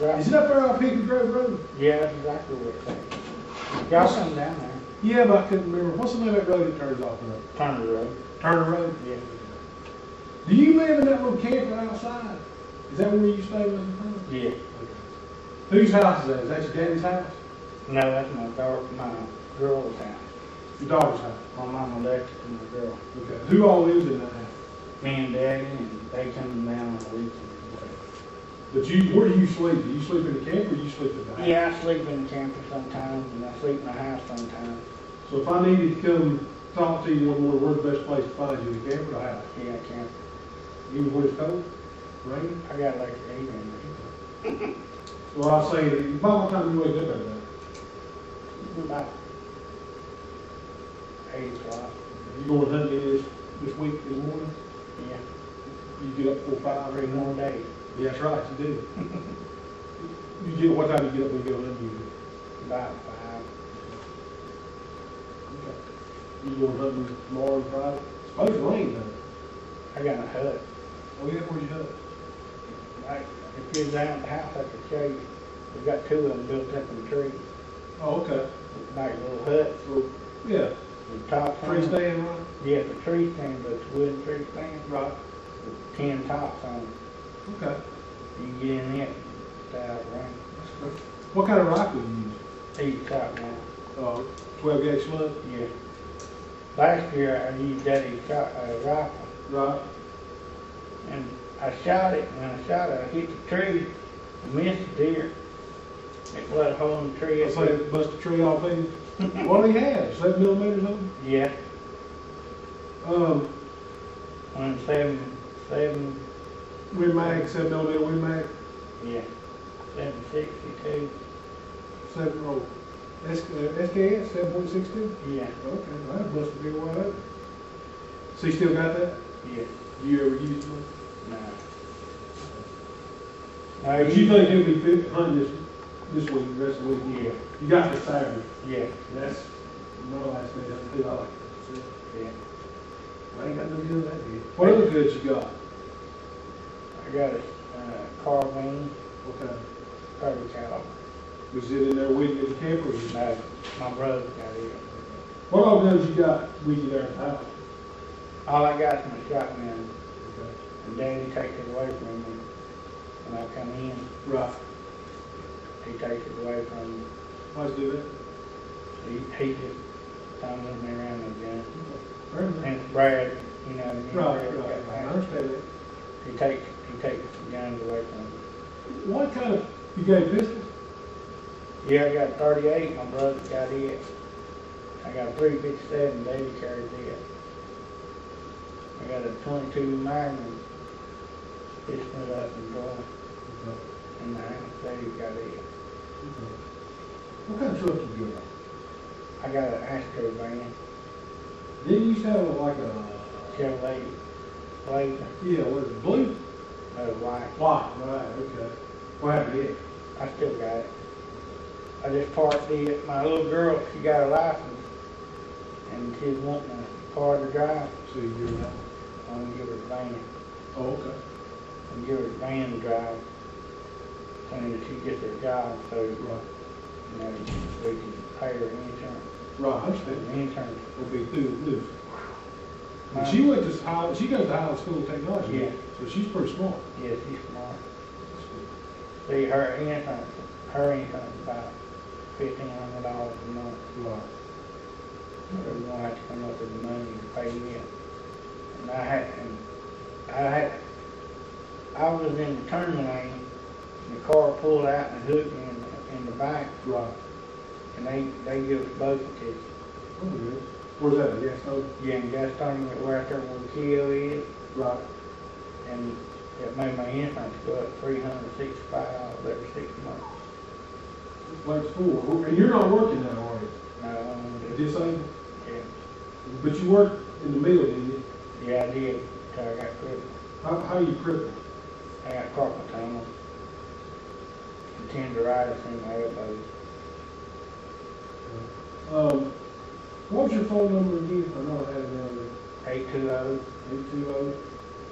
Right. Is it up there on Pickens Grove Road? Yeah, that's exactly what it's saying. Y'all come down there. Yeah, but I couldn't remember. What's the name of that road it turns off of? Turner Road. Turner Road? Yeah. Do you live in that little camper outside? Is that where you stay with your friends? Yeah. Whose house is that? Is that your daddy's house? No, that's my girl's house. Your daughter's house? My mama left it to my girl. Okay. Who all lives in that house? Me and Daddy, and they come down on the weekends. But where do you sleep? Do you sleep in the camper or do you sleep in the house? Yeah, I sleep in the camper sometimes, and I sleep in the house sometimes. So if I needed to come talk to you one morning, where's the best place to find you, the camper or the house? Yeah, camper. Even when it's cold? Rain? I got like 8 in there. Well, I was saying, about what time you wake up every day? About 8 o'clock. You going hunting this week in the morning? Yeah. You get up 4 or 5? 3 more days. Yeah, that's right, you do. What time do you get up when you go hunting? About 5. Okay. You going hunting tomorrow and Friday? Suppose it rain though. I got a hut. Oh yeah, where'd you hunt? Like, if you're down at the house, I could show you. We got 2 of them built up in the tree. Oh, okay. Like little huts. So, yeah. The top Tree stand, right? Yeah, the tree stand, but it's wooden tree stand. Right. With 10 tops on it. Okay. You can get in it without rain. What kind of rifle do you use? Each shot now. 12 gauge slug? Yeah. Last year I used Daddy's rifle. Right. And I shot it, and when I shot it, I hit the tree and missed the deer. It was a hole in the tree. I say it bust the tree off in. What do you have? 7 millimeters on it? Yeah. Um, On 7 Win mag, 7 millimeter win mag. yeah. 762. 7 oh. SKS 7.62? Yeah. Okay, that must have been wide open. So you still got that? Yeah. Do you ever use one? No. But you think you'll be fit hunting this week, the rest of the week? Yeah. You got this Saturday. Yeah. That's my last day. I think I like that. Yeah. I ain't got no good that good. What other goods you got? I got a carbine, Okay. 30 caliber. Was it in there with you in the camper? Or you? No, my brother got it. What all guns you got with you there at the house? All I got is my shotgun, Okay. and Daddy takes it away from me when I come in. Right. He takes it away from me. Why'd you do that? He just don't move me around no gun. Fair enough. And it's Brad, you know, me and Right, Brad got right. I back. understand that. He takes the guns away from me. What kind of, you got a pistol? Yeah, I got a 38, my brother got it. I got a 357, Daddy carries it. I got a 22 Magnum, fixing it up and going, Okay. and Daddy got it. Okay. What kind of truck you got? I got an Astro van, Didn't you used to have like a, Chevrolet Blazer, yeah, what is it, blue? white. White, right, okay. What happened to it? I still got it. I just parked it. My little girl, she got a license, and she's wanting a car to drive. So you give it out? I'm gonna give her the van. Oh, okay. And give her the van to drive. And she gets her job, so Right. you know we can pay her insurance. Right, I understand. The insurance. Will be through the roof. And Mine- she went to Highland, she goes to Highland School of Technology. Yeah. So she's pretty smart. Yeah, she's smart. See, her insurance is about $1,500 a month. Right. So we're gonna have to come up with the money to pay it. And I was in the turn lane, and the car pulled out and hooked me in the back, Right. and they give us both a ticket. Oh, good. Where's that, I guess, oh? Yeah, and gas turning it right there where the Keo is, Right. and it made my insurance go up $365 every 6 months. Like school. And you're not working now, are you? No, I don't At do this age? yeah. But you worked in the mill, didn't you? Yeah, I did, till I got crippled. How you crippled? I got carpal tunnel, and tendonitis in my elbows. What was your phone number again? I know I had it down there. 820 820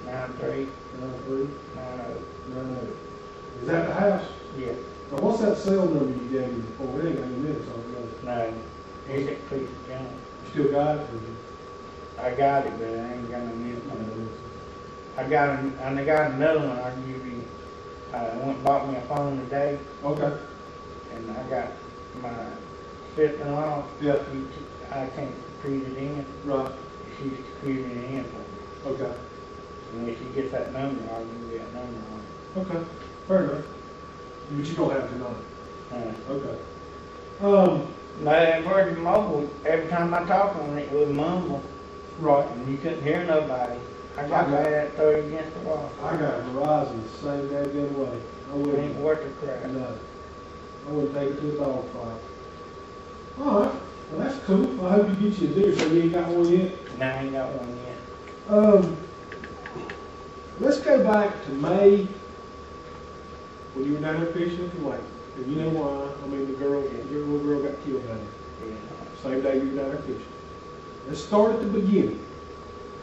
93 93 90. 90. Is that the house? Yeah. Now, what's that cell number you gave me before? It ain't got any minutes on it, does it? No, he's a piece of junk. You still got it? Or I got it, but I ain't got no minutes on it. I got another one I can give you. I went and bought me a phone today, Okay. and I got my sister-in-law. Yeah. I can't feed it in. Right. She's feeding it in for me. Okay. And if she gets that number, I'll give you that number on Okay. Fair enough. But you don't have tonight. it. Okay. No, that Virgin Mobile, every time I talk on it, it would mumble, Right. and you couldn't hear nobody. I got that 30 against the wall. I got Verizon the same daggone way. I It ain't wouldn't. worth the crap. No. I wouldn't take it to a dog fight. All right. Well, that's cool. Well, I hope you get you a deer. So you ain't got one yet. No, I ain't got one yet. Let's go back to May when you were down there fishing at the lake. And you know why? I mean, the little girl got killed down there. Yeah. Same day you were down there fishing. Let's start at the beginning.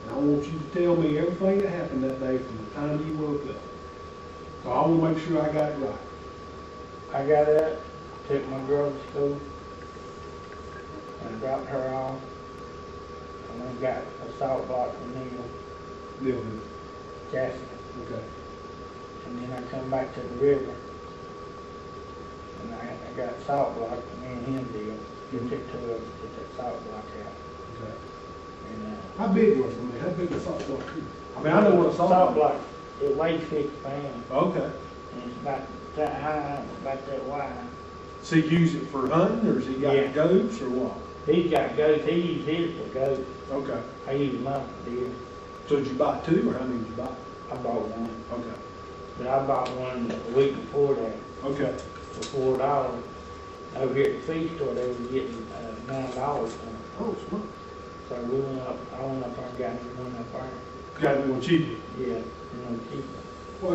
And I want you to tell me everything that happened that day from the time you woke up. So I want to make sure I got it right. I got up, took my girl to school, and dropped her off, and then got a salt block from Neil Living. Jackson. Okay. And then I come back to the river, and I got a salt block, and me and him did. He took 2 of us to get that salt block out. Okay. And, How big was it? I mean, how big was salt block? I mean, I know what a salt block. It weighs 50 pounds, Okay. and it's about that high, about that wide. So he use it for hunting, or has he got Yeah. goats, or what? He's got goats. He uses his for goats. Okay. I use mine for deer. So did you buy 2, or how many did you buy? I bought one, Okay. but I bought one a week before that Okay. for $4. Over here at the feed store, they were getting $9 for them. Oh, smart. So we went up. I went up there and got me one up there. Got one cheaper. Yeah, cheaper.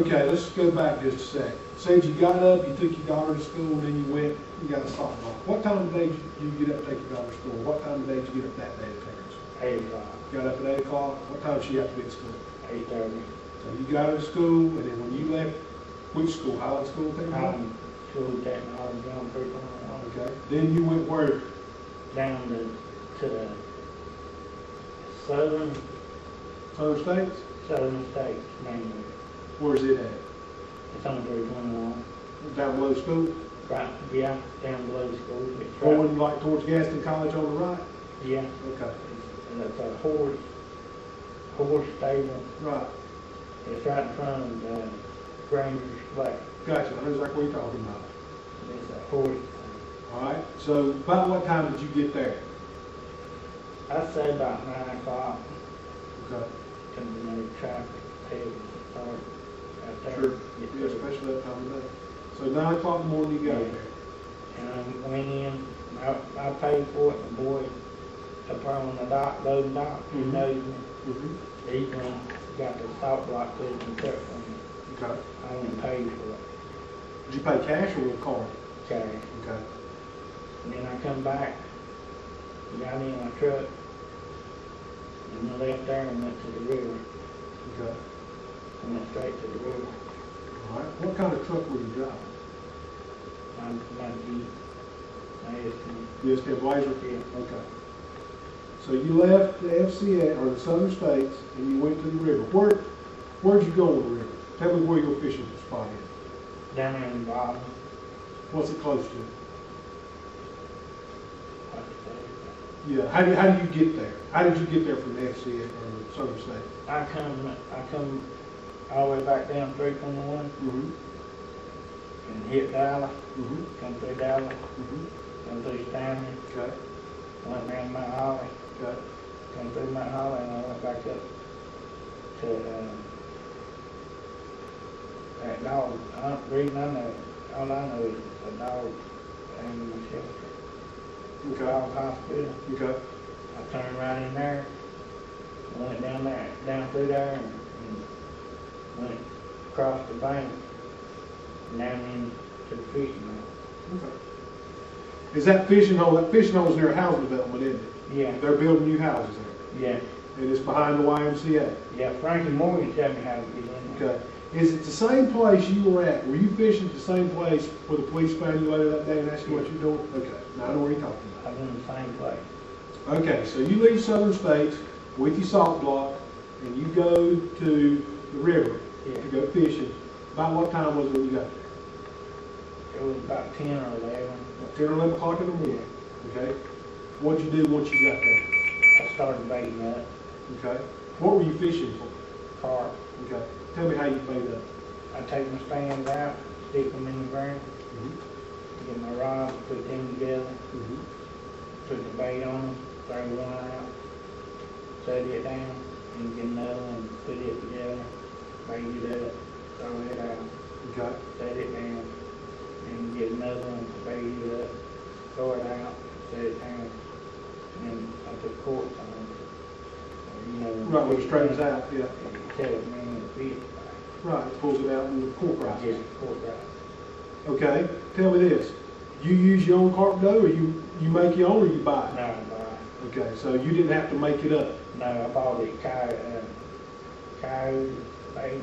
Okay, let's go back just a sec. Said you got up, you took your daughter to school, and then you went, you got a salt block. What time of day did you get up to take your daughter to school? What time of day did you get up that day to take her to school? 8 o'clock, Got up at 8 o'clock? What time did she have to be at school? 8:30. So you got her to school, and then when you left, which school? Highland School? Take her home? School technology on 3.1. Okay. Then you went where? Down to the southern States? states mainly. Where's it at? It's on 321. Down below school? Right, yeah, down below the school. It's right, Going like towards Gaston College on the right? yeah, Okay. and it's a horse stable. Right. It's right in front of the Granger's Flat. Gotcha. I know exactly what you're talking about. It's a horse. All right. So about what time did you get there? I'd say about 9 o'clock. Okay. Because no traffic heavy start out there. Sure. Get Yeah, there. especially that time of day. So 9 o'clock in the morning you got Yeah. there. And I went in, I paid for it, the boy up there on the dock, loading dock, he Mhm. knows me. Mm-hmm. He went, got the salt block put and cut for me. Okay. I went and paid for it, Did you pay cash or with a card? cash. Okay. And then I come back, got in my truck, and I left there and went to the river. Okay. I went straight to the river. All right. What kind of truck were you driving? My Jeep, my estimate. Yes, the Blazer? Yeah. Okay. So you left the FCA, or the Southern States, and you went to the river. Where'd you go on the river? Tell me where your fishing spot is. Down there in the bottom, What's it close to? like I say. Yeah. How do you get there? How did you get there from the FCA or the Southern States? I come all the way back down 321 Mm-hmm. and hit Dallas, Mm-hmm. come through Dallas, Mm-hmm. come through Stanley, Okay. went around Mount Holly, Okay. come through Mount Holly, and I went back up to that dog. The reason I know, all I know is a dog animal shelter, Okay. dog hospital. Okay. I turned right in there, went down there, down through there, and went across the bank, and down into the fishing hole. Okay. Is that fishing hole? That fishing hole is near a housing development, isn't it? Yeah, They're building new houses there, yeah, and it's behind the YMCA. yeah. Frankie Morgan showed me how to get in there. Okay. Is it the same place you were at? Were you fishing at the same place where the police found you later that day and asked you what you're doing? Okay, now I know what you're talking I was in the same place. about. Okay, so you leave Southern States with your salt block and you go to the river Yeah. to go fishing. About what time was it when you got there? It was about 10 or 11. About 10 or 11 o'clock in the morning. Okay. What'd you do once you got there? I started baiting up, Okay. What were you fishing for? carp. Okay. Tell me how you bait up. I take my stands out, stick them in the ground, Mm-hmm. get my rods, put them together, Mm-hmm. put the bait on them, throw one out, set it down, and get another one, put it together, bait it up, throw it out, Okay. set it down, and get another one, bait it up, throw it out, set it down, and I put corks on it. You know, Right, when it straightens out, yeah. Tell it, man, it Right, it pulls it out in the cork fits. rises. Yes, cork right. Okay. Tell me this. You use your own carp dough or you make your own or you buy it? No, I Okay, so you didn't have to make it up. No, I bought it coyote, bait,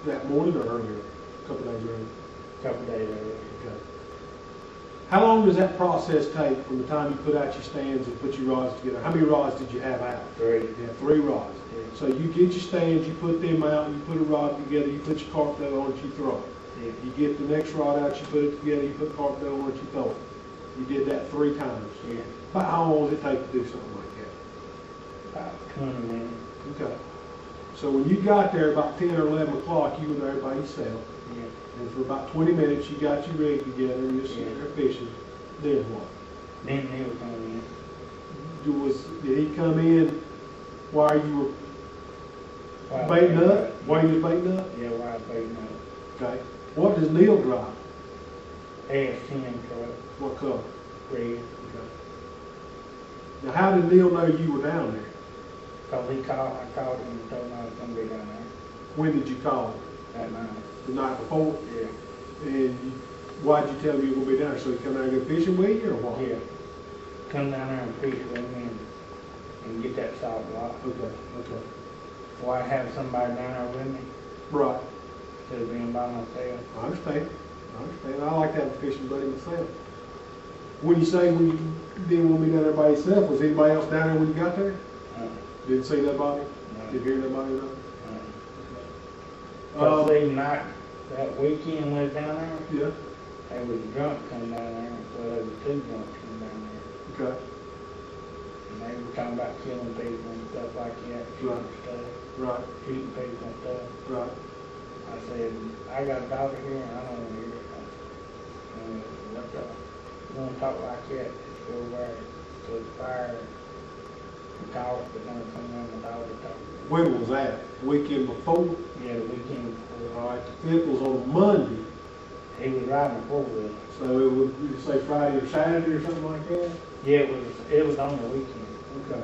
That morning or earlier? A couple days earlier? a couple days earlier. Okay. How long does that process take from the time you put out your stands and put your rods together? How many rods did you have out? 3. You had 3 rods. Yeah. So you get your stands, you put them out, you put a rod together, you put your carp dough on it, you throw it. Yeah. You get the next rod out, you put it together, you put carp dough on it, you throw it. You did that 3 times. Yeah. About how long does it take to do something like that? About 20 minutes. Okay. So when you got there about 10 or 11 o'clock, you were there by yourself. Yeah. And for about 20 minutes, you got your rig together and you're sitting there fishing. Then what? Then they were coming in. Did he come in while you were While baiting they- up? While you were baiting up? Yeah, while baiting up. Okay. What does Neil drive? AS10 truck, What color? red. Okay. Now, how did Neil know you were down there? Cause I called him and told him I was gonna be down there When did you call him? that night. The night before? Yeah. Why'd you tell him you were going to be down there? So he come down and go fishing with you or what? Yeah. Come down there and fish with me and get that salt block. Okay, okay. Why have somebody down there with me Right. instead of being by myself? I understand. I understand. I like to have a fishing buddy myself. When you say when you didn't want to be down there by yourself, was anybody else down there when you got there? Didn't see nobody? No. Didn't hear nobody? No? Cause the night, that weekend we was down there, Yeah. they was drunk coming down there, well, there was 2 drunks coming down there. Okay. And they were talking about killing people and stuff like that, shooting Right. stuff, Right. shooting people and stuff. Right. I said, I got a daughter here and I don't want to hear it. What the, you want to talk like that, just go over there to the fire and talk, but don't come around my daughter talk. When was that? The weekend before? Yeah, the weekend before. All right. The 5th was on Monday. He was riding a 4-wheeler. So it would, you say Friday or Saturday or something like that? Yeah, it was on the weekend. Okay.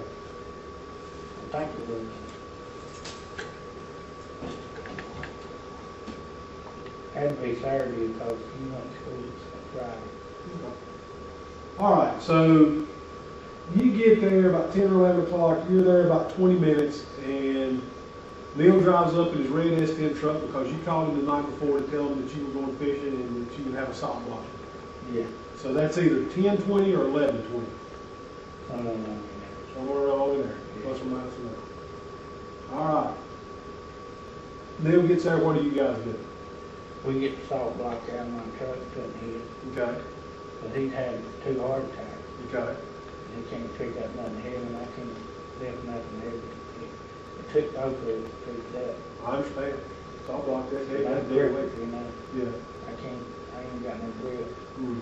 I think it was. Had to be Saturday because he went to school Friday. All right, so you get there about 10 or 11 o'clock, you're there about 20 minutes, and Neil drives up in his red S10 truck because you called him the night before to tell him that you were going fishing and that you would have a salt block. Yeah. So that's either 10:20 or 11:20. Somewhere along in there, plus or minus a little. All right. Neil gets there, what do you guys do? We get the salt block out of my truck, couldn't hit it. Okay, But he'd had 2 heart attacks. okay, He can't pick up nothing heavy, and I can't lift nothing heavy. It took both of us to pick it up. I understand. Salt block, that's heavy, No that's grip, dead weight. you know. Yeah. I ain't got no grip. Mm.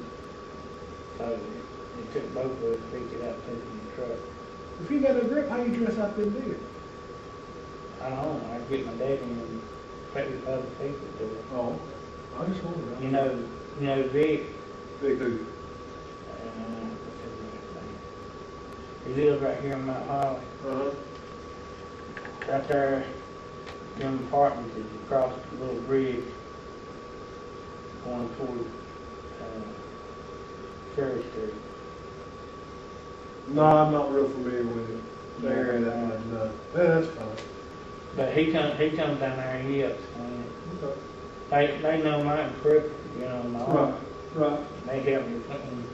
So it took both of us to pick it up, put it in the truck. If you got no grip, how you dress out them deer? I don't know, I get my daddy and put it other people to it. Oh, I just wondered. You know Vic, Big who? what's his last name? He lives right here in Mount Holly. Uh-huh. Right there, them apartments is across the little bridge going toward Cherry Street. No, I'm not real familiar with it. There, that much, no. Yeah, that's fine. But he comes down there and he helps clean it. Okay. They know my equipment, you know, my Right, right. They help me clean,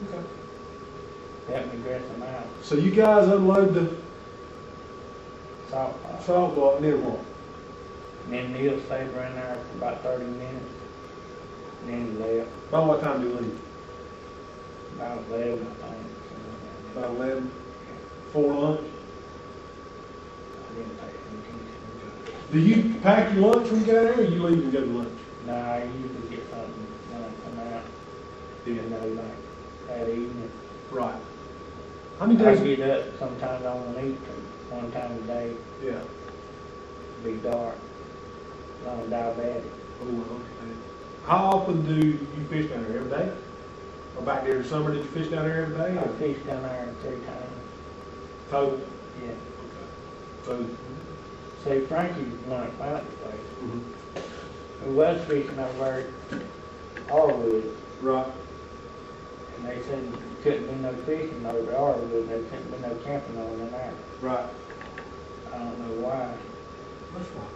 Okay. help me dress them out. So you guys unload the Salt pot. salt block and then what? And then Neil stayed around there for about 30 minutes. And then he left. About what time do you leave? About 11, I think. About 11? For lunch? I didn't pay any attention. Do you pack your lunch when you get out there, or you leave and go to lunch? No, I usually get something when I come out. You know, like that evening. Right. How many I days? get up sometimes I won't eat till one time a day. Yeah. Be dark. I'm diabetic. Oh, okay. How often do you fish down there? Every day? Or back there in the summer, did you fish down there every day? I Or fish down there 3 times. total? Yeah. So, See, Frankie wanted to find the place. mhm. We was fishing over there at Arwood, Right. and they said there couldn't be no fishing over at Arwood, there couldn't be no camping on in there. Right. I don't know why. That's right.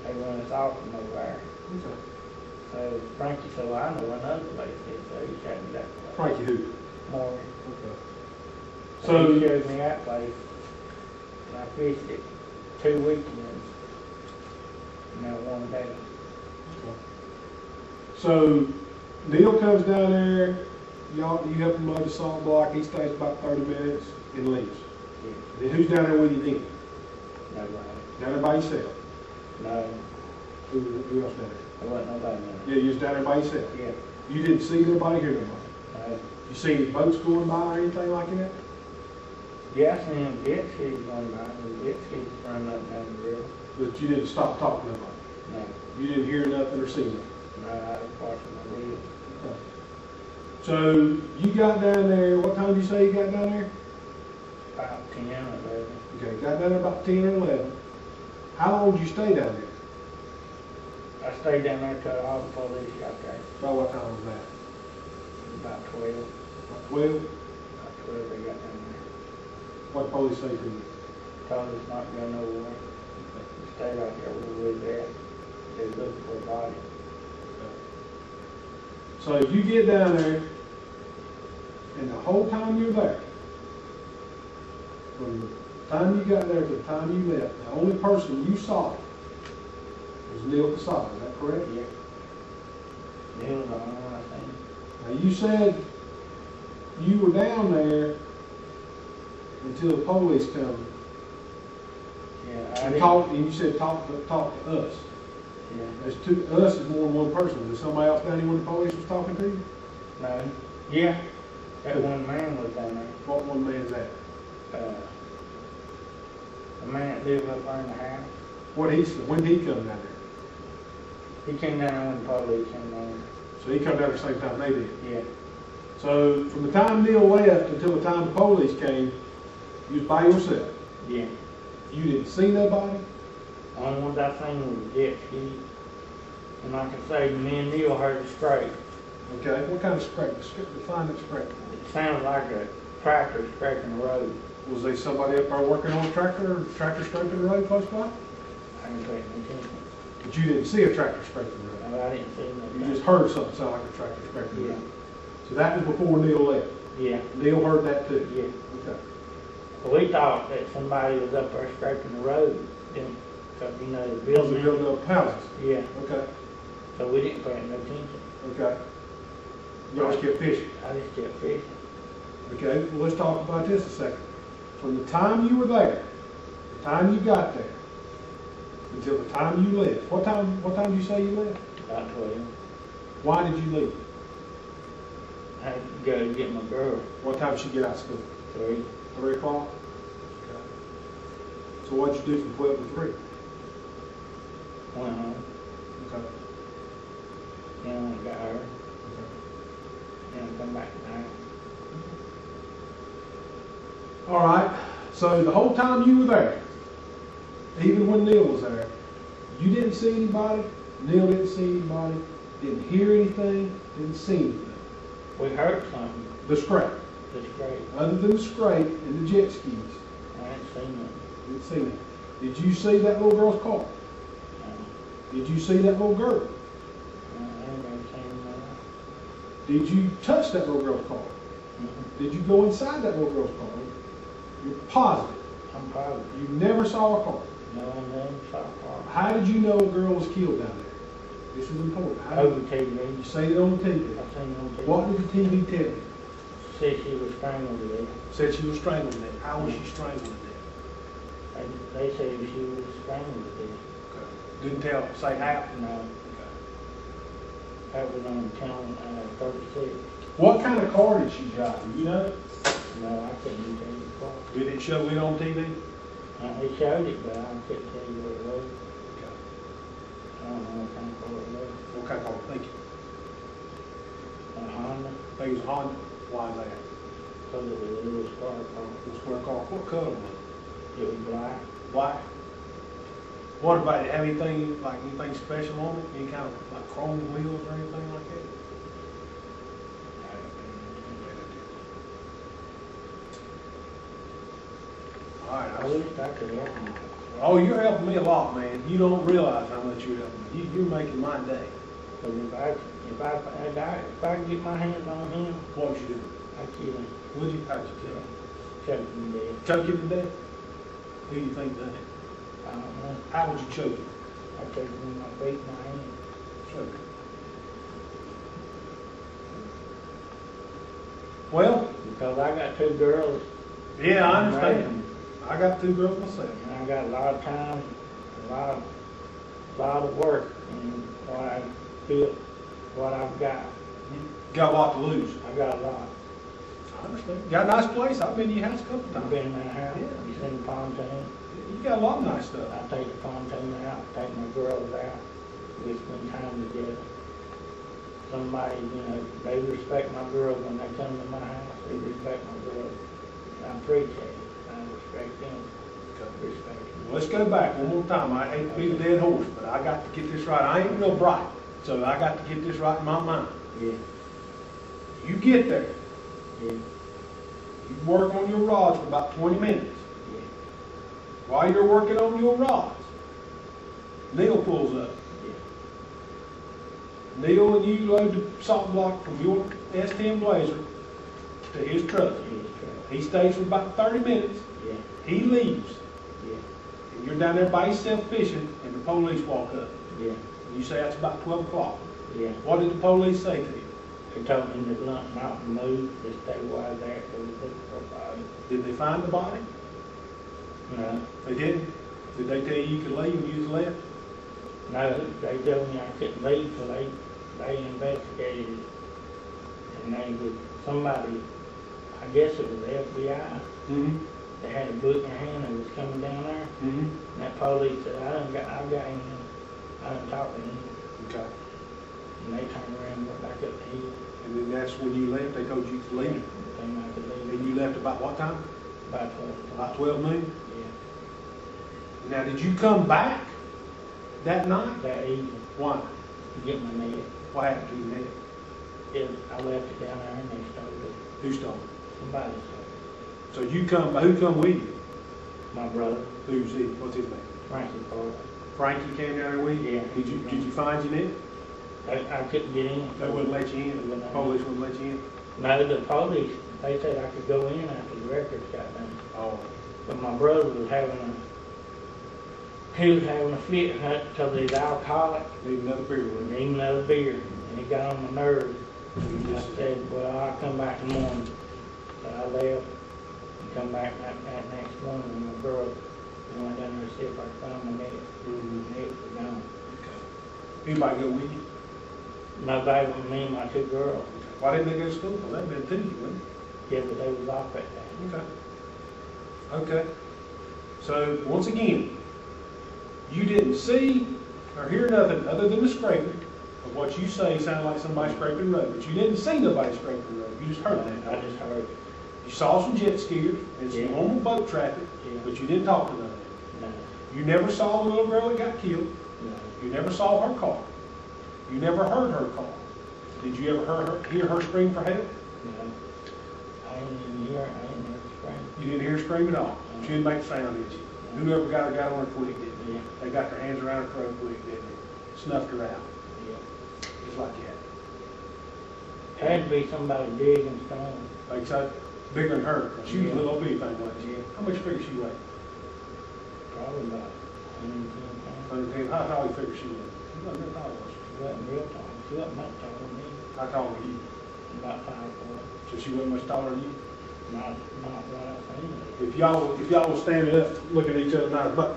They run us off from over there. Okay. So Frankie said, well, I know another place is, so he showed me that place. Frankie who? More. Okay. So he So, showed me that place, and I fished it 2 weekends, and that one day. so Neil comes down there, y'all, you help him load the salt block, he stays about 30 minutes and leaves. Yeah. Then who's down there with you then? Nobody. Down there by yourself? No, Who else down there? there wasn't nobody there. Yeah, you was down there by yourself? Yeah. You didn't see nobody, hear nobody? No. You see any boats going by or anything like that? Yeah, I seen them jet skis going by, and jet skis running up and down the river. But you didn't stop talking to nobody? No, You didn't hear nothing or see nothing? no, I was watching the wheel. Okay. So you got down there, what time did you say you got down there? About 10 or 11. Okay, got down there about 10 or 11. How long did you stay down there? I stayed down there till all the police got there. About what time was that? About 12. About 12? About 12 they got down there. What police say to you? Told us not to go nowhere. Stay right there where we were at. They looked for a body. So you get down there, and the whole time you're there, from the time you got there to the time you left, the only person you saw was Neil Casada, is that correct? Yeah. Neil was the only one I seen. Now you said you were down there until the police come Yeah, I and didn't. talk, and you said talk to us. Yeah. There's two, us is more than one person. Was somebody else down here when the police was talking to you? No. Yeah. That one man was down there. What one man's that? The man that lived up there in the house. When did he come down there? He came down when the police came down. So he come down at the same time they did. Yeah. So from the time Neil left until the time the police came, you was by yourself. Yeah. You didn't see nobody? The only one I seen was a jet ski. And like I say, me and Neil heard a scrape. Okay. What kind of scrape? Define that scrape. It sounded like a tractor scraping the road. Was there somebody up there working on a tractor scraping the road close by? I didn't pay any attention. But you didn't see a tractor scraping the road. No, I didn't see You nothing. just heard something sound like a tractor scraping the Yeah. road. So that was before Neil left. Yeah. Neil heard that too? Yeah. Okay. Well, we thought that somebody was up there scraping the road. Then, because, you know, the Because they building. building up houses? Yeah. Okay. So we didn't pay no attention. Okay. Y'all just kept fishing? I just kept fishing. Okay, well, let's talk about this a second. From the time you were there, the time you got there, until the time you left, what time did you say you left? About 12. Why did you leave? I had to go get my girl. What time did she get out of school? 3. 3 o'clock? Okay. So what'd you do from 12 to 3? Went home. Okay. Then I went and got her. Then I come back to the house. All right, so the whole time you were there, even when Neil was there, you didn't see anybody, Neil didn't see anybody, didn't hear anything, didn't see anything. We heard something. The scrape. The scrape. Other than the scrape and the jet skis, I ain't seen nothing. didn't see anything. Did you see that little girl's car? Did you see that little girl? Did you touch that little girl's car? Did you go inside that little girl's car? You're positive. I'm positive. You never saw a car. No, I never saw a car. How did you know a girl was killed down there? This is important. Over TV. You say it on the TV. I seen it on TV. What did the TV tell you? Said she was strangled to death. Said she was strangled to death. How was she strangled to death? They said she was strangled to death. Okay. Didn't tell, say how? No. Okay. That was on channel 36. What kind of car did she drive? Do you know? No, I couldn't tell you the car. Did it show it on TV? They showed it, but I couldn't tell you what it was. Okay. I don't know what kind of car it was. What kind of car? Thank you. A Honda. I think it was a Honda. Why is that? Because it was a little square car. Little square car. What color was it? It was black. Black. What about it? Have anything like anything special on it? Any kind of like chrome wheels or anything like that? All right. I wish I could help them. Oh, you're helping me a lot, man. You don't realize how much you're helping me. You're making my day. Because if I could get my hands on him, What would you do? I'd kill him. How'd you kill him? Choke him to death. Choke him to death? Who do you think done it? I don't know. How would you choke him? I'd choke him with my feet and my hands. Choke him. Well, Because I got two girls. yeah, I I'm understand. raising. I got two girls myself. And I got a lot of time, a lot of work in what I feel, what I've got. You got a lot to lose. I got a lot. I understand. Got a nice place. I've been to your house a couple I've times. been in that house. Yeah. You seen the pontoon? You got a lot of nice stuff. I take the pontoon out, take my girls out. We spend time together. Somebody, they respect my girls when they come to my house. They respect my girls. I appreciate it. I respect them. Respect them. Let's go back one more time. I hate to be the dead horse, but I got to get this right. I ain't real bright, so I got to get this right in my mind. Yeah. You get there. Yeah. You work on your rods for about 20 minutes. Yeah. While you're working on your rods, Neil pulls up. Yeah. Neil and you load the salt block from your S10 Blazer to his truck. He stays for about 30 minutes. Yeah. He leaves. Yeah. And you're down there by yourself fishing, and the police walk up. Yeah. And you say that's about 12 o'clock. Yeah. What did the police say to you? They told me to not move, to stay wide there, so we look for a body. Did they find the body? No. They didn't? Did they tell you you could leave and you just left? No, they told me I couldn't leave, so they investigated it. And they was somebody, I guess it was the FBI. Mm-hmm. They had a book in their hand and was coming down there. Mm-hmm. And that police said, I got him. I done talked to him. Okay. And they turned around and went back up the hill. And then that's when you left? They told you to leave? Came out to leave. And you left about what time? About 12. About 12 noon? Yeah. Now, did you come back that night? That evening, Why? to get my net. What happened to your net? I left it down there and they stole it. Who stole it? Somebody stole So you come, who come with you? it. My brother, Who's he? What's his name? Frankie Carver. Frankie came down there with you? Yeah. Did you find your net? I couldn't get in. They wouldn't let you in? The police wouldn't let you in? No, the police, they said I could go in after the records got done. Oh. But my brother was having a fit because he's alcoholic. Need another beer with Need him? another beer. And he got on my nerves. I said, well, I'll come back in the morning. So I left and come back that next morning and my girl went down there to see if I could find my net. Mm-hmm. It was gone. Okay. Anybody go with you? Nobody but me and my two girls. Why didn't they go to school? Well, they'd been to you, wouldn't Yeah, but they was off that day. they? Okay. Okay. So, once again, you didn't see or hear nothing other than the scraping of what you say sounded like somebody scraping the road. But you didn't see nobody scraping the road. You just heard that. I just heard it. You saw some jet skiers and some Yeah. normal boat traffic, Yeah. but you didn't talk to none of them. No, You never saw the little girl that got killed. no, You never saw her car. You never heard her call. Did you ever hear her scream for help? no. I didn't even hear it. I didn't hear the scream. You didn't hear her scream at all. She didn't make a sound, did she? No. Whoever got her on her quick, didn't they? Yeah. They got their hands around her throat quick, didn't they? Snuffed her out, Yeah. just like that. Had to be somebody big and strong. Like so, bigger than her. She was Yeah. a little bitty thing, wasn't she? Yeah. How much figure she weighed? Probably about 110 pounds. 110. How tall you figure she was? She wasn't real tall, was she? She wasn't real tall. She wasn't much taller than me. How tall were you? About 5'4". So she wasn't much taller than you? Not what I think. If y'all was standing up looking at each other in the eyes, but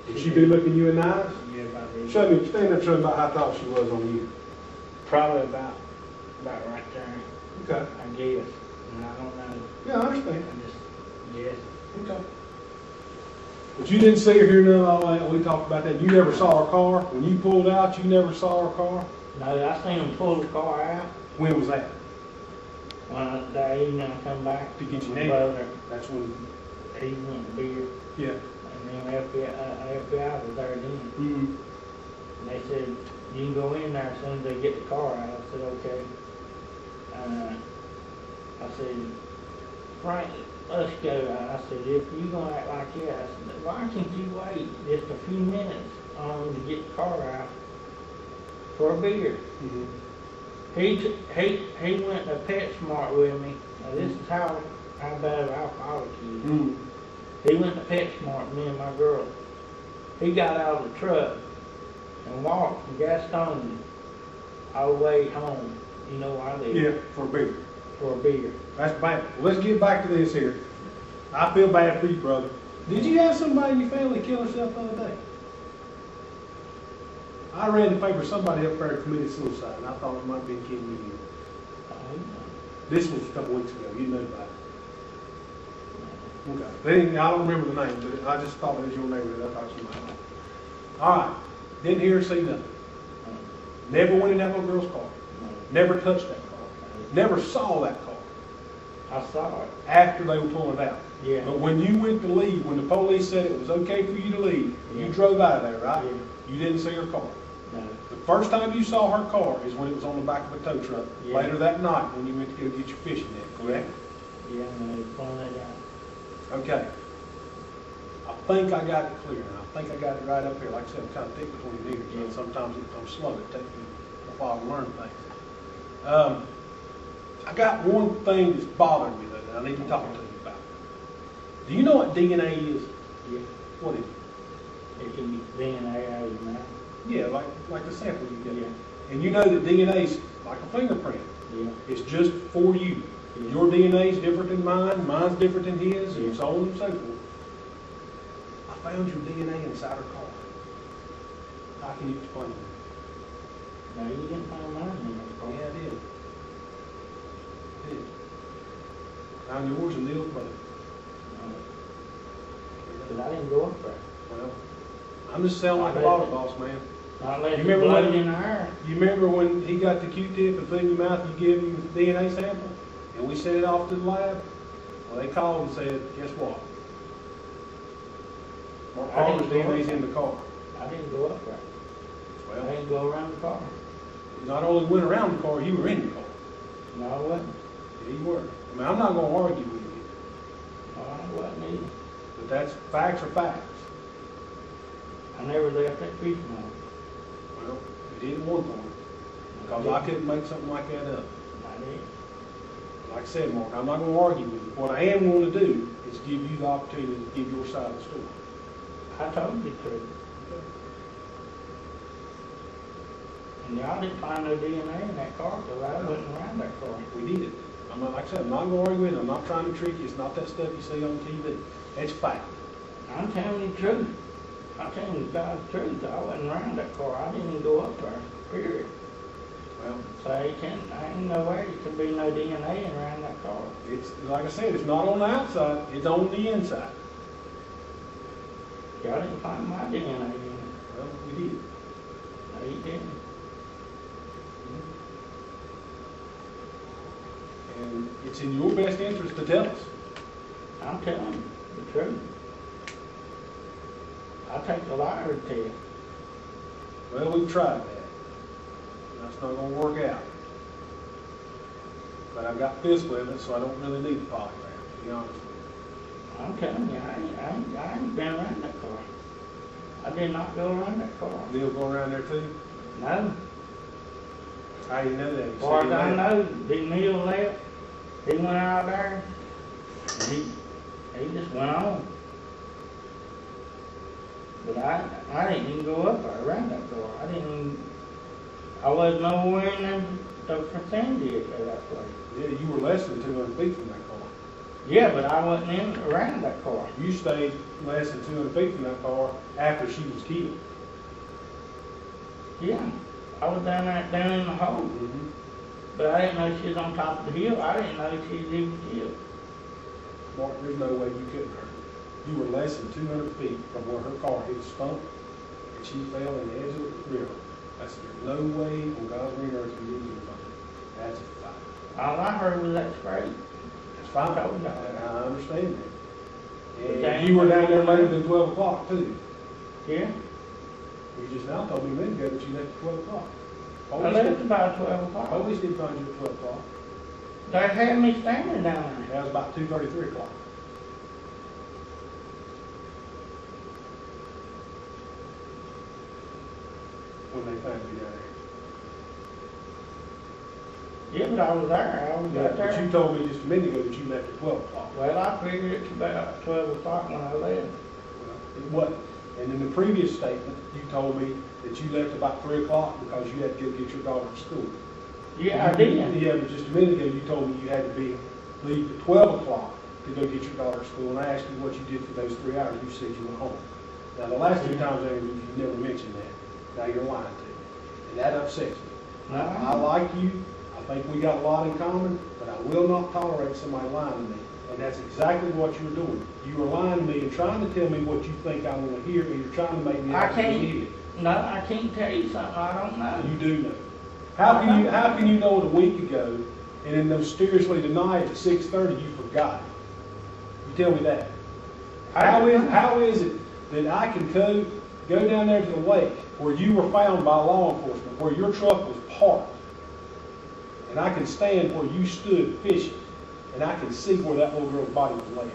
would she be looking you in the eyes? Yeah, about this. Stand up, show me about how tall she was on you. Probably about right there, Okay. I guess. And I don't know. Yeah, I understand. I just guess. Okay. But you didn't see her here none of all that. We talked about that. You never saw her car. When you pulled out, you never saw her car. No, I seen them pull the car out When was that? when that evening I come back To get your my name. brother. That's when. He went beer, Yeah. and then FBI was there then. Mm-hmm. And they said, you can go in there as soon as they get the car out. I said, okay. I said, Frank, let's go. I said, if you're going to act like that, I said, why can't you wait just a few minutes to get the car out for a beer? Mm-hmm. He went to PetSmart with me. Now, this is how bad of alcoholic he is. Mm-hmm. He went to PetSmart, me and my girl. He got out of the truck and walked from Gastonia all the way home. You know why they? Yeah, for a beer. For a beer. That's bad. Well, let's get back to this here. I feel bad for you, brother. Did you have somebody in your family kill herself the other day? I read in the paper somebody up there committed suicide, and I thought it might have been King you. Oh, This was a couple weeks ago. You know about it. Okay. They didn't, I don't remember the name, but I just thought it was your neighborhood. I thought you might know. All right. Didn't hear or see nothing. Never went in that little girl's car. Never touched that car. Never saw that car. I saw it. After they were pulling it out. Yeah. But when you went to leave, when the police said it was okay for you to leave, Yeah. you drove out of there, right? Yeah. You didn't see her car. No. The first time you saw her car is when it was on the back of a tow truck. Yeah. Later that night when you went to go get your fishing net, correct? Yeah, and they pulled it out. Okay. I think I got it clear, and I think I got it right up here. Like I said, I'm kind of thick between the ears, and sometimes I'm slow. It takes me a while to learn things. I got one thing that's bothering me, though, that I need to talk to you about. Do you know what DNA is? Yeah. What is it? It can be DNA out of your mouth. Yeah, like the sample you get. Yeah. And you know that DNA is like a fingerprint. Yeah. It's just for you. Yeah. Your DNA is different than mine, mine's different than his, and Yeah. so on and so forth. I found your DNA inside her car. How can you explain it? No, you didn't find mine in the car. Yeah, I did. I did. Found yours and Neil's brother. But I didn't go up there. Well, I'm just sounding like a lot of boss, man. Not unless You you remember blood when- in the hair. You remember when he got the Q-tip and put it in your mouth, you gave him the DNA sample, and we sent it off to the lab? Well, they called and said, guess what? Mark I Carver's didn't go DNA's up in the car. I didn't go up there. I Well, didn't go around the car. you not only went around the car, you were in the car. No, I wasn't. Yeah, you were. I mean, I'm not going to argue with you, No, I wasn't either. but that's facts are facts. I never left that fish mouth. Well, you didn't want one, because I couldn't make something like that up. I did. Like I said, Mark, I'm not going to argue with you. What I am going to do is give you the opportunity to give your side of the story. I told you to. And y'all didn't find no DNA in that car because I wasn't around that car. We did. I'm not, like I said, I'm not going to argue with you. I'm not trying to trick you. It's not that stuff you see on TV. It's fact. I'm telling you the truth. I'm telling you God's truth. I wasn't around that car. I didn't even go up there, period. Well, So I ain't no way there can be no DNA around that car. it's like I said, it's not on the outside. It's on the inside. Y'all didn't find my DNA in it. Well, we did. No, you didn't. And it's in your best interest to tell us. I'm telling you the truth. I take the liar test. Well, we've tried that. That's not going to work out. But I've got physical evidence, so I don't really need the polygraph, to be honest with you. I'm telling you, I ain't been around that car. I did not go around that car. Neil going around there too? No. How you know that? As far as I know, Neil left. He went out there, and he just went on. But I didn't even go up there around that car. I wasn't nowhere in the vicinity of that place. Yeah, you were less than 200 feet from that car. Yeah, but I wasn't in around that car. You stayed less than 200 feet from that car after she was killed. Yeah, I was down in the hole. Mm-hmm. But I didn't know she was on top of the hill. I didn't know she was even killed. Mark, there's no way you couldn't hurt her. You were less than 200 feet from where her car hit a stump, and she fell in the edge of the river. There's no way on God's green earth you didn't get something. That's a fact. All I heard was that spray. It's fine. Oh, no. I understand that. But And you were down there later than 12 o'clock, too. Yeah. You just now told me a minute ago that you left at 12 o'clock. I left about 12 o'clock. Police didn't find you at 12 o'clock. They had me standing down there. That was about 2:30, 3 o'clock. When they found you down there. Yeah, but I was there. I was Yeah, right but you there. told me just a minute ago that you left at 12 o'clock. Well, I figured it's about 12 o'clock when I left. Well, it wasn't. And in the previous statement, you told me that you left about 3 o'clock because you had to go get your daughter to school. Yeah, I did. Yeah, but just a minute ago, you told me you had to leave at 12 o'clock to go get your daughter to school, and I asked you what you did for those 3 hours. You said you went home. Now, the last 2 times I interviewed you, you never mentioned that. Now you're lying to me, and that upsets me. No, I like you. I think we got a lot in common, but I will not tolerate somebody lying to me. And that's exactly what you were doing. You were lying to me and trying to tell me what you think I want to hear, and you're trying to make me I out to can't. believe it. No, I can't tell you something I don't know. You do know. How can you know it a week ago, and then mysteriously tonight at 6:30 you forgot it? You tell me that. How is it that I can go down there to the lake where you were found by law enforcement, where your truck was parked, and I can stand where you stood fishing, and I can see where that little girl's body was laying?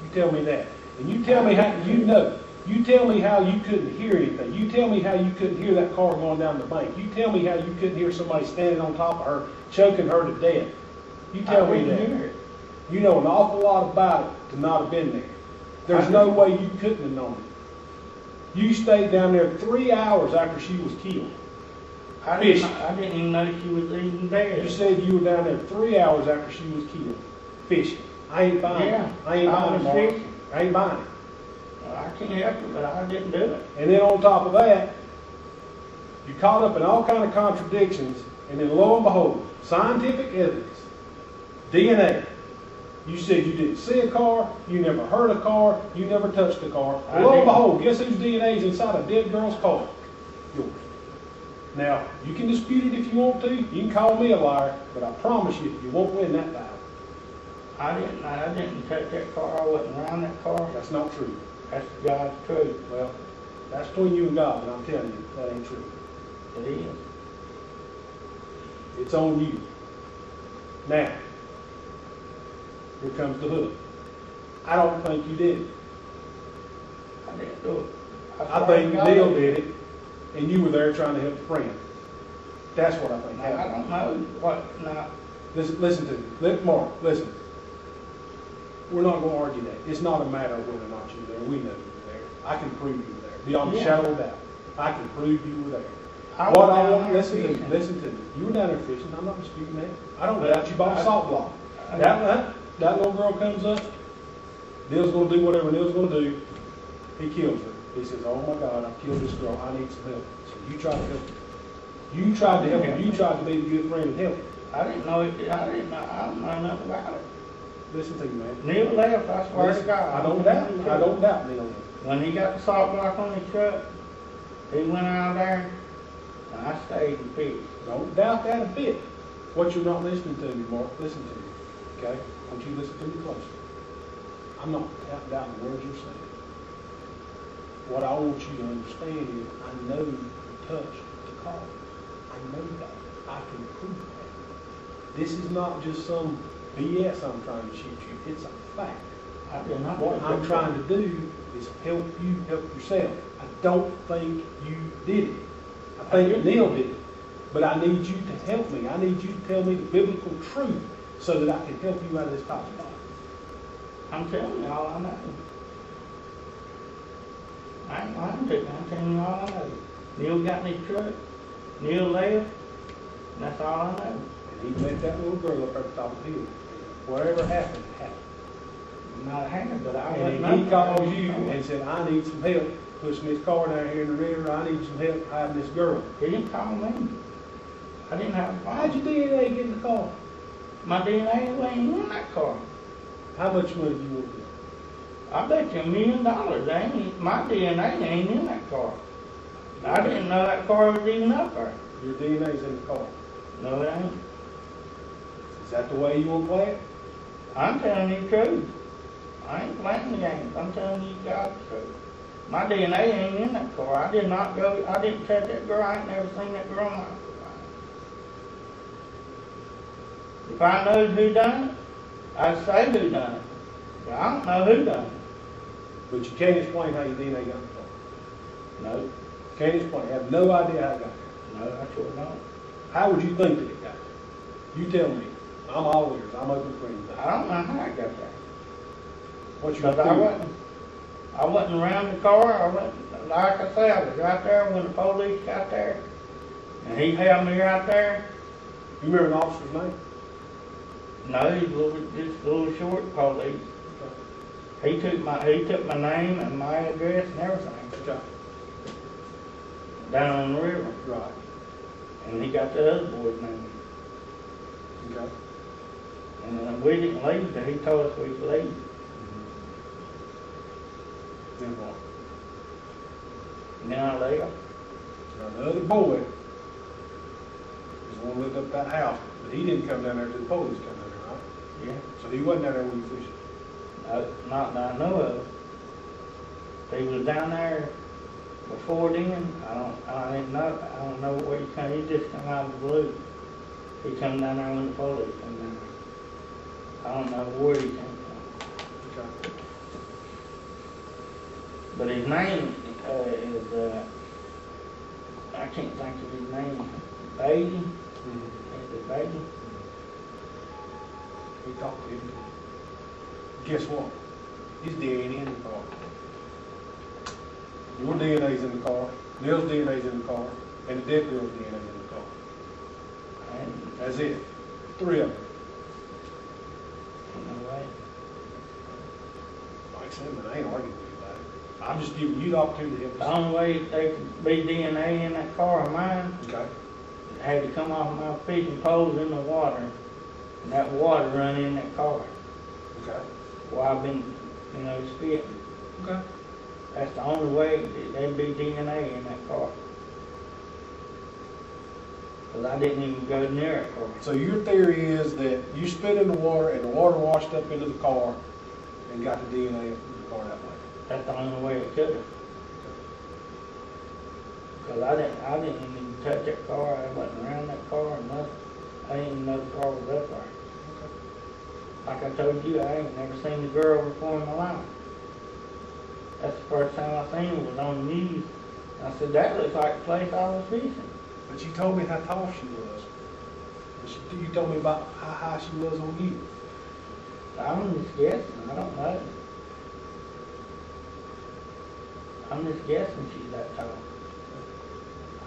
You tell me that. And you tell me how you know. You tell me how you couldn't hear anything. You tell me how you couldn't hear that car going down the bank. You tell me how you couldn't hear somebody standing on top of her, choking her to death. You tell me that. You know an awful lot about it to not have been there. There's no way you couldn't have known it. You stayed down there 3 hours after she was killed. I didn't even know she was even there. You said you were down there 3 hours after she was killed, fishing. I ain't buying it. I ain't buying it, Mark. I ain't buying it. Well, I can't help it, but I didn't do it. And then on top of that, you caught up in all kind of contradictions, and then lo and behold, scientific evidence, DNA. You said you didn't see a car, you never heard a car, you never touched a car. And lo and behold, guess whose DNA is inside a dead girl's car? Yours. Now, you can dispute it if you want to. You can call me a liar, but I promise you, you won't win that battle. I didn't touch that car. I wasn't around that car. That's not true. That's God's truth. Well, that's between you and God, and I'm telling you, that ain't true. It is. It's on you. Now, here comes the hook. I don't think you did it. I didn't do it. I think Liddell did it, and you were there trying to help a friend. That's what I think I happened. don't know what. Now, Listen to me. Mark, listen. We're not going to argue that. It's not a matter of whether or not you were there. We know you were there. I can prove you were there. Beyond a shadow of doubt. I can prove you were there. Listen to me. You were down there fishing. I'm not disputing that. I don't doubt you bought a salt block. That little girl comes up. Neil's going to do whatever Neil's going to do. He kills her. He says, "Oh my God, I've killed this girl. I need some help." So you tried to help her. You tried to help her. You tried to be a good friend and help her. I didn't know it. I don't know nothing about it. Listen to me, man. Neil left. I swear to God. I don't doubt Neil left. When he got the salt block on his truck, he went out there, and I stayed and fished. Don't doubt that a bit. What you're not listening to me, Mark, listen to me. Okay? I want you to listen to me closely. I'm not doubting the words you're saying. What I want you to understand is I know you touched the car. I know that. I can prove that. This is not just some BS I'm trying to shoot you. It's a fact. I did not. What I'm trying to do is help you help yourself. I don't think you did it. I think Neil did it. But I need you to help me. I need you to tell me the biblical truth so that I can help you out of this top spot. I'm telling you all I know. I ain't lying to you. I'm telling you all I know. Neil got in his truck. Neil left. And that's all I know. And he met that little girl up at the top of the hill. Whatever happened, happened. Not happened, but I And wasn't. he called you and said, I need some help pushing this car down here in the river. I need some help hiding this girl. He didn't call me. I didn't have a How'd phone. your DNA get in the car? My DNA wasn't in that car. How much money do you want to? I bet you $1 million. My DNA ain't in that car. I didn't know that car was even up there. Your DNA's in the car. No, it ain't. Is that the way you want to play it? I'm telling you the truth. I ain't playing the games. I'm telling you God's truth. My DNA ain't in that car. I did not go. I didn't touch that girl. I ain't never seen that girl in my life. If I knowed who done it, I'd say who done it. But I don't know who done it. But you can't explain how your DNA got in the car. No, Can't explain. You have no idea how it got there. no, I sure don't. How would you think that it got there? You tell me. I'm all ears. I'm open for anything. I don't know how I got there. What's your Because theory? I wasn't around the car. I wasn't, like I said, I was right there when the police got there. And he held me right there. You remember an officer's name? No, he's just a little short police. He took my name and my address and everything Okay. down on the river. Right. And he got the other boy's name. Okay. And then we didn't leave till he told us we could leave. Then what? And then I left. Now, the other boy is the one who lived up that house, but he didn't come down there till the police come down there, right? Yeah. So he wasn't down there when you fishing. Not that I know of. He was down there before then. I didn't know. I don't know where he come. He just come out of the blue. He come down there when the police come down there. I don't know where he came from. Okay. But his name is, I can't think of his name. Bailey? Is it Bailey? We talked to him. Guess what? His DNA in the car. Your DNA's in the car. Neil's DNA's in the car. And the dead girl's DNA's in the car. And That's it. 3 of them. no way. Like I said, man, I ain't arguing with you about it. I'm just giving you the opportunity to help The us. only way there could be DNA in that car of mine, Okay. it had to come off my fishing poles in the water, and that water run in that car. Okay. While I've been, spitting. Okay. That's the only way there'd be DNA in that car. Because I didn't even go near it car. So your theory is that you spit in the water and the water washed up into the car and got the DNA in the car that way. That's the only way it could have. Because I didn't even touch that car. I wasn't around that car or nothing. I didn't even know the car was up there. Like I told you, I ain't never seen the girl before in my life. That's the first time I seen her was on the news. I said, that looks like the place I was fishing. But you told me how tall she was. And you told me about how high she was on you. I'm just guessing. I don't know. I'm just guessing she's that tall.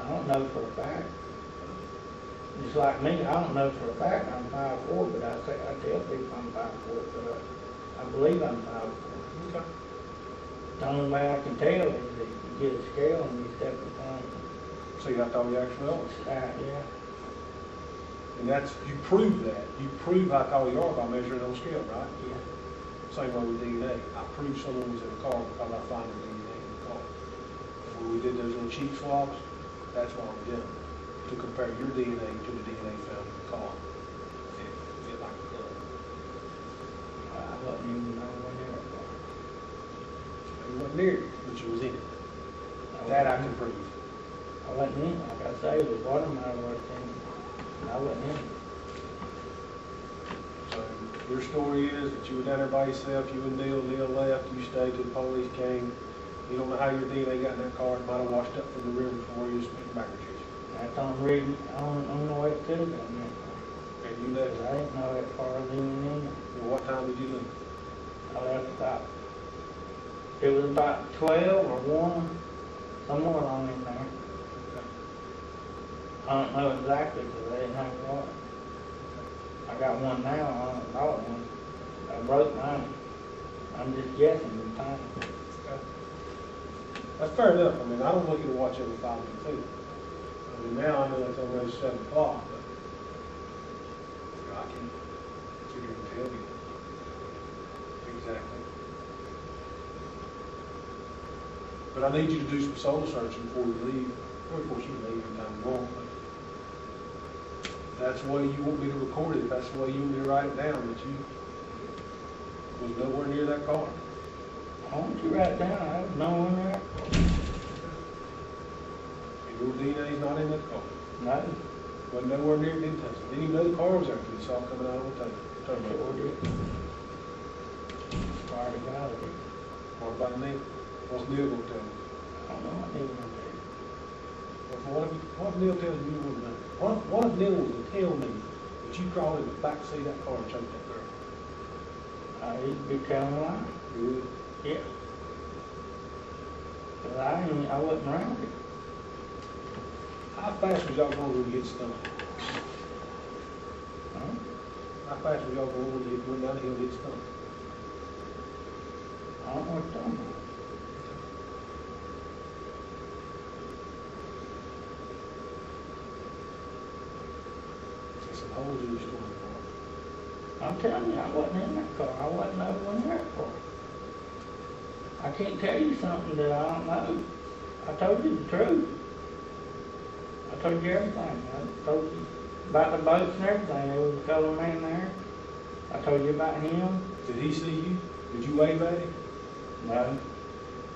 I don't know for a fact. Just like me, I don't know for a fact I'm 5'4", but I tell people I'm 5'4", but I believe I'm 5'4". Okay. The only way I can tell is that you get a scale and you step in front. See how tall you actually are. Yeah. And that's, you prove that. You prove how tall you are by measuring on the scale, right? Yeah. Same way with DNA. I proved someone was in a car because I found the DNA in the car. And when we did those little cheek swabs, that's why we did them. To compare your DNA to the DNA found in the car. It fit like a glove. I wasn't even nowhere near it. You wasn't near it, but you was in it. That I can prove. I wasn't in it. Like I say, it was watermelon was in it. I wasn't in it. So Your story is that you were down there by yourself, you and Neil left, you stayed till the police came. You don't know how your DNA got in that car, it might have washed up from the river from where you was speaking back with you. That's the only reason, I don't know what it could have done that. And you left, I didn't know that far was even in it. well, what time did you leave? I left about, it was about 12 or 1, somewhere along in there. I don't know exactly because I didn't have one. I got one now, I don't know one. I broke mine. I'm just guessing the time. Okay. That's fair enough. I mean, I don't want you to watch every 5 minutes either. I mean, now I know it's almost 7 o'clock, but you know, I can't sit here and tell you exactly. But I need you to do some soul searching before you leave. Well, of course, you can leave anytime you want, but that's the way you want me to record it. That's the way you want me to write it down, that you was nowhere near that car. I want you to write it down. I was nowhere there. And your DNA's not in that car. No. Wasn't nowhere near it, didn't touch it. Didn't even know the car was there until you saw it coming out on the turbo. Sure did. Swear to God, I did. What about Neil? What's Neil going to tell me? I don't know what they were going to do. What if Neil tells me you wouldn't know? What if Neil was to tell me that you crawled in the back seat of that car and choked that girl? He'd be telling a lie. You would? Yeah. Because I wasn't around it. How fast was y'all going when you hit stomach? Huh? How fast was y'all going when you went down the hill and hit stomach? I don't know what you're talking about. There's some holes in your story, Mark. I'm telling you, I wasn't in that car. I wasn't over in that car. I can't tell you something that I don't know. I told you the truth. I told you everything. I told you about the boats and everything. There was a fellow man there. I told you about him. Did he see you? Did you wave at him? No.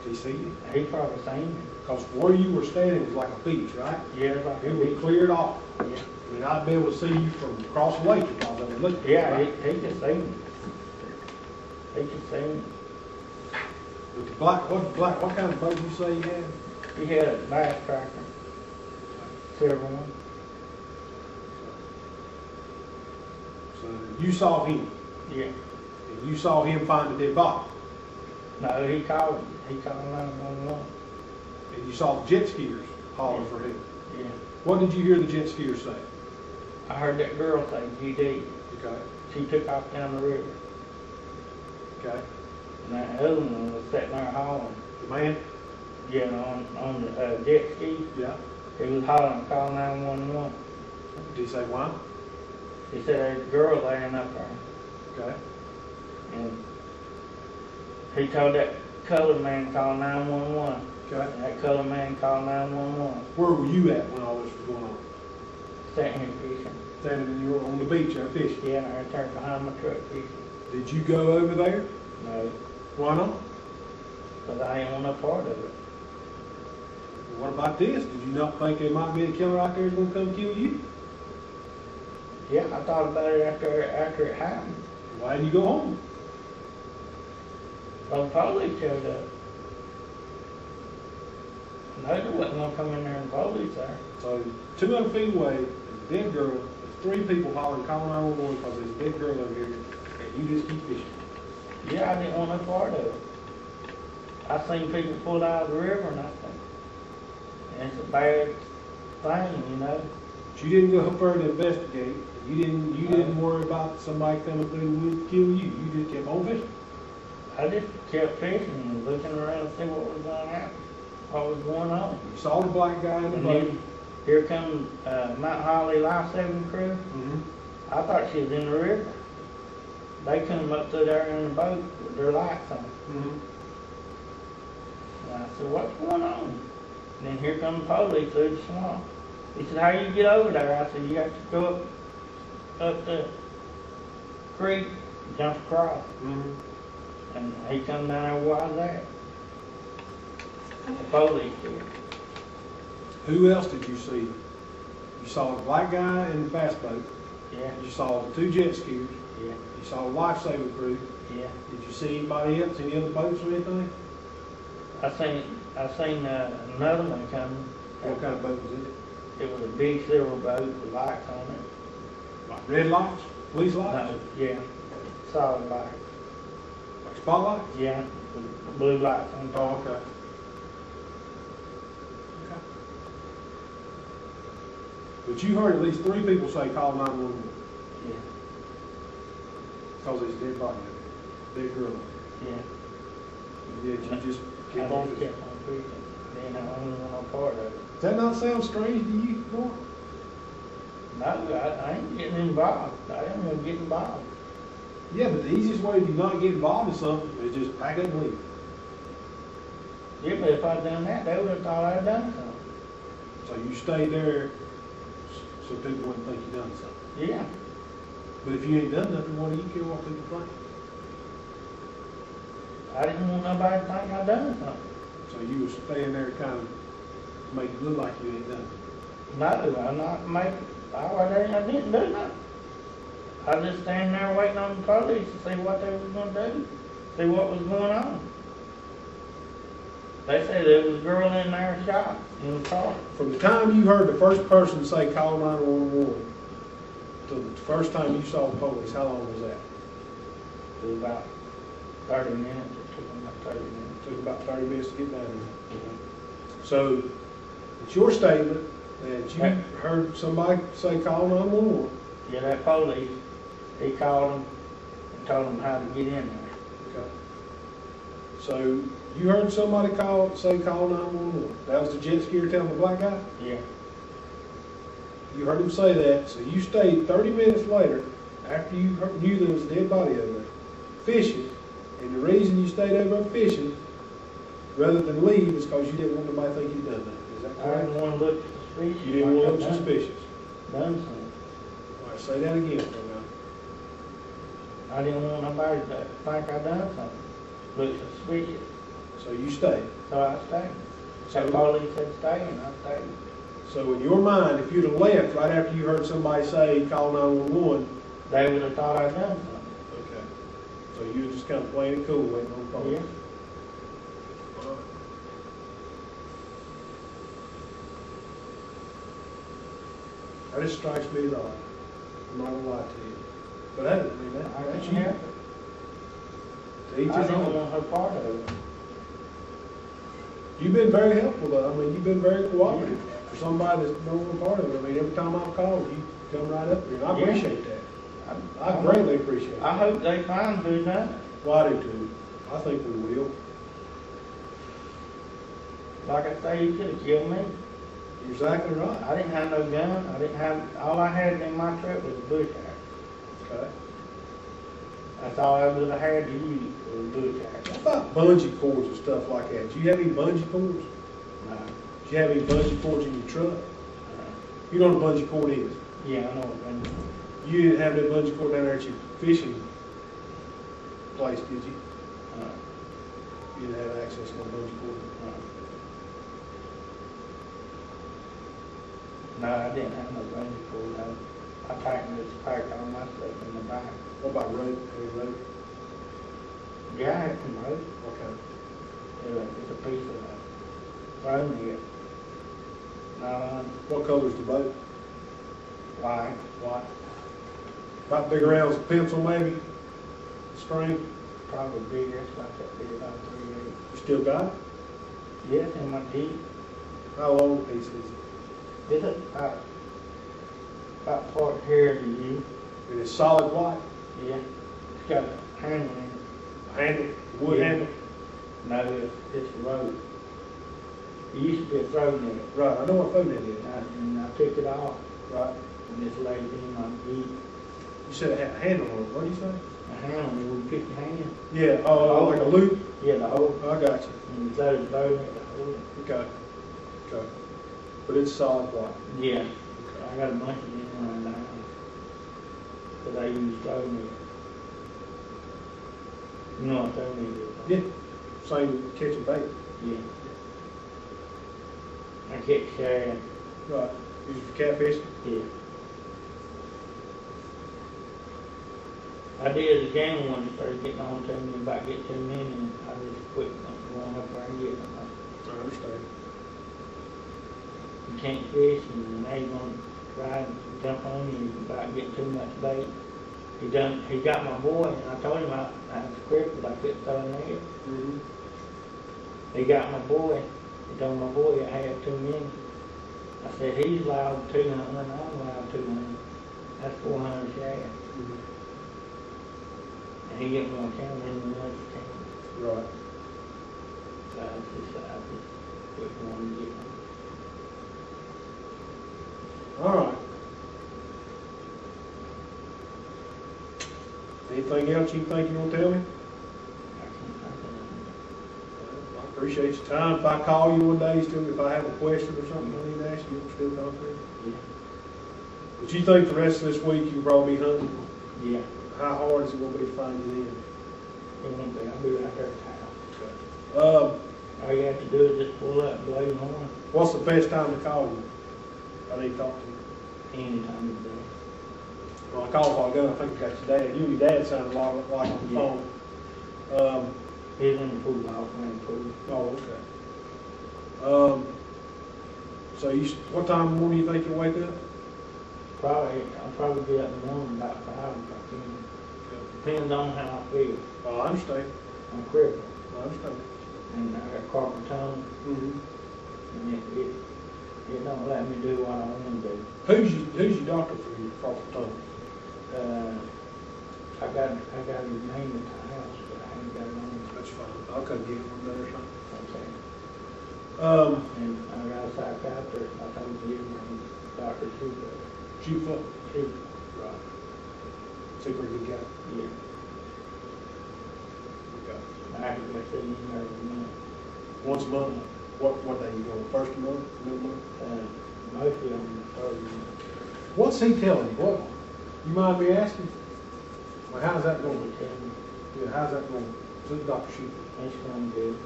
Did he see you? He probably seen me. Because where you were standing was like a beach, right? Yeah, it's like It was cleared off. Yeah. I mean, I'd be able to see you from across the lake because I was looking. Yeah, right? he could see me. He could see me. With the what kind of boat did you say you had? He had a bass tractor. Silver one. So you saw him, Yeah. and you saw him find the dead body, No, he called me. He called 911. and you saw the jet skiers holler for him. Yeah. What did you hear the jet skiers say? I heard that girl say GD. Okay, She took off down the river. okay. And that other one was sitting there hollering. The man? Yeah, on the jet ski. Yeah. He was hollering, call 911. Did he say why? He said there's a girl laying up there. Okay. And he told that colored man call 911. Okay. And that colored man called 911. Where were you at when all this was going on? Sitting here fishing. Standing you were on the beach there fishing. Yeah, and I turned behind my truck fishing. Did you go over there? No, Why not? because I ain't want no part of it. What about this? Did you not think there might be a killer out there who's going to come kill you? Yeah, I thought about it after it happened. Why didn't you go home? Well, the police showed up. No, there wasn't gonna come in there and police there. So 200 feet away, there's a dead girl, there's 3 people hollering, calling 911 because there's a dead girl over here, and you just keep fishing. Yeah, I didn't want no part of it. I seen people pulled out of the river and I think, and it's a bad thing, you know. But you didn't go further to investigate. You didn't worry about somebody coming through the woods to kill you. You just kept on fishing. I just kept fishing and looking around to see what was going to happen, what was going on. You saw the black guy in the And boat. then here comes Mount Holly Life-Saving Crew. Mm-hmm. I thought she was in the river. They come up to there in the boat with their lights on. Mm-hmm. And I said, what's going on? And then here come the police through the swamp. He said, how you get over there? I said, you have to go up the creek, jump across. Mm-hmm. And he come down there, why is that? The police did. Who else did you see? You saw a black guy in the fast boat. Yeah. You saw the 2 jet skiers. Yeah. You saw the lifesaving crew. Yeah. Did you see anybody else, any other boats or anything? I seen another one coming. What kind of boat was it? It was a big silver boat with lights on it. Like red lights? Police lights? No, yeah, solid lights. Like spotlights? Yeah, with blue lights on top. Oh, okay. Okay. But you heard at least 3 people say call 911 Yeah, because there's a dead body in there. Dead girl. yeah. And yet you just I kept just on kept fishing. on fishing. Then I only went on part of it. Does that not sound strange to you, Mark? No, I ain't getting involved. I didn't want to get involved. Yeah, but the easiest way to not get involved in something is just pack up and leave. Yeah, but if I'd done that, they would have thought I'd done something. So you stayed there so people wouldn't think you done something. Yeah, But if you ain't done nothing, why do you care what people think? I didn't want nobody to think I'd done something. So you were staying there kind of make it look like you ain't done it. No, I'm not making, I didn't do nothing. I was just standing there waiting on the police to see what they was gonna do, see what was going on. They said there was a girl in there shot in the car. From the time you heard the first person say call 911 to the first time you saw the police, how long was that? It was about 30 minutes, it took them about 30 minutes. It took about 30 minutes to get down there. So it's your statement that you heard somebody say call 911. Yeah, that police, he called them and told them how to get in there. Okay. So you heard somebody say call 911. That was the jet skier telling the black guy? Yeah, You heard him say that, so you stayed 30 minutes later, after you knew there was a dead body over there, fishing, and the reason you stayed over there fishing, rather than leave, is because you didn't want nobody to think you'd done that. Is that I correct? didn't want to look suspicious. You didn't want to look like I suspicious. Done something. All right, say that again for me. I didn't want nobody to think I done something, look suspicious. So you stayed. So I stayed. So- The police said stay, and I stayed. So in your mind, if you'd have left right after you heard somebody say call 911, They would have thought I'd done something. okay. So you were just kind of playing it cool, waiting on the police. Yeah. All right. That just strikes me as odd. I'm not gonna lie to you. But hey, I mean, that's you. Yeah. To each I his didn't own. want her part of it. You've been very helpful though. I mean, you've been very cooperative for somebody that's no one part of it. I mean, every time I've called, you come right up here. And I Yeah. appreciate that. I greatly appreciate it. I hope they find who done it. Well, I do too. I think we will. Like I say, you could have killed me. You're exactly right. I didn't have no gun. I didn't have, all I had in my truck was a bush axe. Okay. That's all I would have had to use was a bush axe. What about bungee cords and stuff like that? Do you have any bungee cords? No. Do you have any bungee cords in your truck? You know what a bungee cord is? Yeah, I know what gun. You didn't have that bungee cord down there at your fishing place, did you? You didn't have access to no bungee cord? No, I didn't have no bungee cord. I tightened this pack on my stuff in the back. What about rope? Any rope? Yeah, I had some rope. Okay. It's a piece of thrown here. No, What color's the boat? white. White. About big around as a pencil maybe? String? Probably bigger. It's about that big, about 3 feet. You still got it? Yes, in my teeth. How long a piece is it? It's about part here to you. And it's solid white? Yeah. It's got a handle in it. Handle? Wood Yeah. handle? No, it's a rope. It used to be a thrown net. Right, I know what phone that is. And I took it off Right. and just laid it in my feet. You said it had a handle on it. What did you say? A handle where you put your hand. Yeah, oh, like a loop? Yeah, the whole. I got you. And you throw the boat in it, the whole. Okay. Okay. But it's solid white. Yeah. I got a bunch of them around the house. But I use throwing net. You know what throwing net is? Yeah. Same catching bait. Yeah. I catch shad. Right. Use it for catfishing. Yeah. I did again when they started getting on to me about getting too many, and I just quit going up there and getting them. I understand. You can't fish, and now you're gonna try and jump on you about getting too much bait. He got my boy, and I told him I was crippled, I couldn't throw in there. Mm-hmm. He got my boy, he told my boy I had too many. I said, he's allowed 200, I'm allowed 200. That's 400 shad. Mm-hmm. And he get more camera than the other can. Right. So I just quit going to get them. All right. Anything else you think you want to tell me? I can't think of I appreciate your time. If I call you one day, if I have a question or something I need to ask you, you'll still talk to me? Yeah. But you think the rest of this week you probably be hunting? Yeah. How hard is it going to be to find you then? It won't be. I'll be right there at the house. All you have to do is just pull up, blow your horn. What's the best time to call you? I need to talk to you. Anytime of the day. Well, I called a while ago, I think I got your dad. You and your dad sounded a lot like on the phone. He's in the pool, I'll play in the pool. Oh, okay. So what time in the morning do you think you'll wake up? I'll probably be up in the morning about 5 if I can. Depends on how I feel. Oh, I understand. I'm crippled. I understand. And I got carpal tunnel, Mm-hmm. and it don't let me do what I want to do. Who's your doctor for your carpal tunnel? I got his name at the house, but I ain't got it on. That's fine. I'll come get one day or something. Okay. Um, And I got a psychiatrist, I told you, Dr. Super. Super. Super. Right. Super good guy. Yeah. Okay. I have to go see him every month. Once a month? What day you go? First of the month? Middle of the month? Mostly on the third month. What's he telling you? What? You mind me asking? Well, how's that going? Yeah, how's that going? To the Dr. Sheep. It's going good.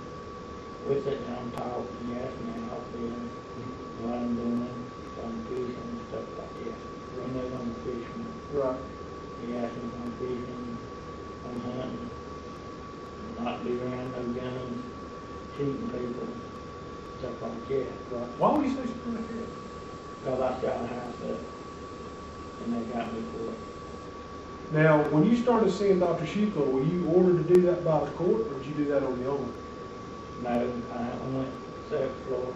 We sit down and talk, and he asked me how I'm feeling, what I'm doing, on fishing and stuff like that. And they're on fishing. Right. He asked me if I'm fishing, I'm hunting, not be around no guns, shooting people, stuff like that. Right. Why would you say something like that? Because I shot a house up, and they got me for it. Now, when you started seeing Dr. Sheepler, were you ordered to do that by the court, or did you do that on your own? No, I went to the 7th floor,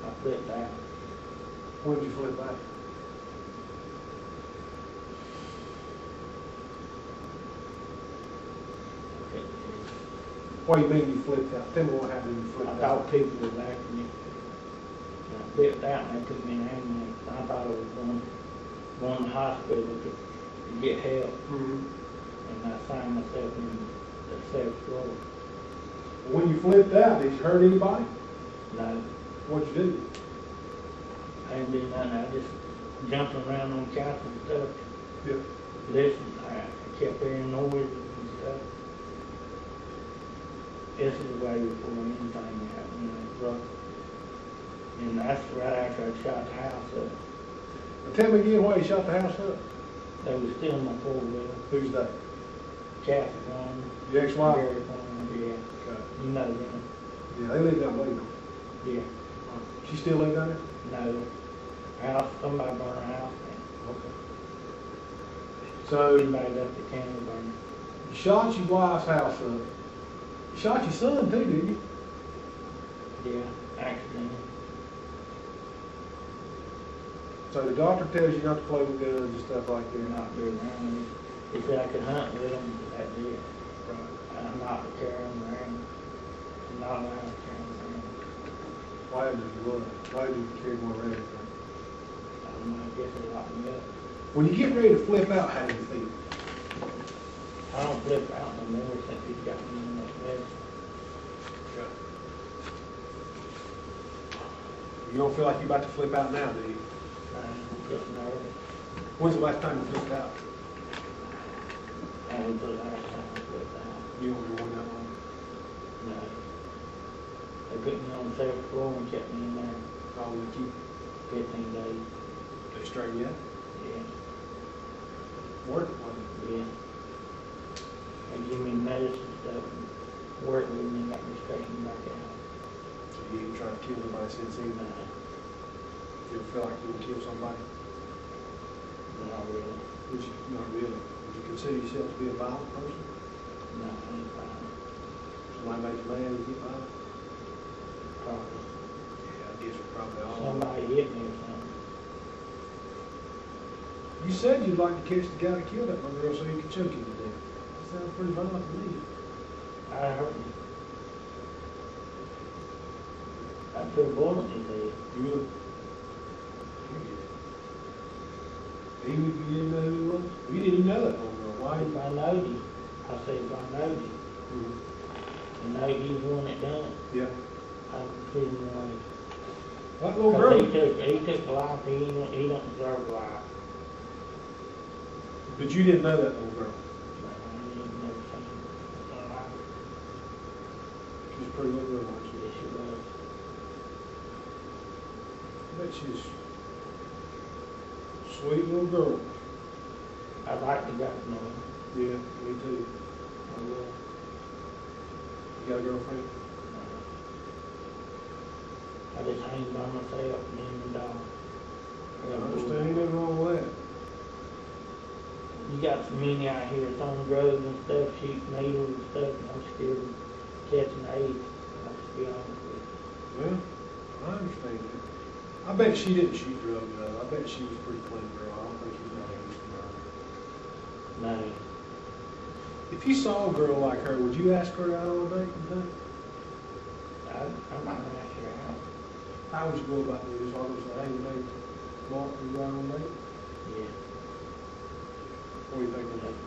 I flipped out. When did you flip out? What do you mean you flipped out? Tell me what happened when you I flipped out. thought people was after me. And I flipped out and they took me in an ambulance. I thought I was going to the hospital to get help. Mm-hmm. And I signed myself in the 7th floor. When you flipped out, did you hurt anybody? No, What'd you do? I didn't do nothing. I just jumped around on the couch and stuff. Yeah. Listened. I kept hearing noises and stuff. This is way before anything happened. Right. And that's right after I shot the house up. Now tell me again why you shot the house up. They was still in my four-wheeler. Who's that? Kathy Farmer. Your ex-wife? Gary Farmer, yeah. Okay. You know them. Yeah, they live down Liddell. Yeah. She still live down there? No. House, somebody burned her house down. Okay. So, Somebody left the candle burning. you shot your wife's house up. You shot your son too, didn't you? Yeah, accident. So the doctor tells you not to play with guns and stuff like They're that. not very around. He said I could hunt with them, but that's it. Right. I'm not to carry them around. I'm not allowed to carry them around. Why did you run? Why did you carry one around? I don't know, I guess they locked me up. When you get ready to flip out, how do you feel? I don't flip out no more since he's got me in that bed. You don't feel like you're about to flip out now, do you? I'm getting nervous. When's the last time you flipped out? That was the last time I flipped out. You don't remember that long? No. They put me on the 7th floor and kept me in there Oh, would you? 15 days. They straighten you out? Yeah. Work it, wasn't it? Yeah. They give me medicine and stuff, and work with me, and got me straightened back out. So you ain't tried to kill nobody since then? You ever feel like you would kill somebody? Not really. Not really. Would you consider yourself to be a violent person? No, I ain't fine. Somebody make you mad and get violent? Probably. Yeah, I guess we're probably all. Somebody hit me or something. You said you'd like to catch the guy that killed that little girl so you could choke him to death. That sounds pretty violent to me. I hurt me. I put a bullet in his head. You would? Even if you didn't know who he was? You didn't even know that little girl. Why? If I knowed him, I said if I knowed him, and know he was the one that done it, Yeah. I put him away. That little 'Cause girl. he took a life, he don't deserve a life. But you didn't know that little girl. So I didn't never seen him. She's a pretty little girl, wasn't she? Yes, she was. I bet she's a sweet little girl. I'd like to get to know him. Yeah, me too. I will. You got a girlfriend? I just hang by myself, me and the dog. I understand, ain't nothing wrong with that. You got some men out here throwing drugs and stuff, shooting needles and stuff, and I'm scared of catching AIDS. I'll just be honest with you. Well, I understand that. I bet she didn't shoot drugs though. I bet she was a pretty clean girl. I don't think she was out here using drugs. No. If you saw a girl like her, would you ask her out on a date, you think? I'm not gonna ask her out. How would you go about this? I was like, hey, mate, Mark, we go out on a date? Yeah. What do you think of that?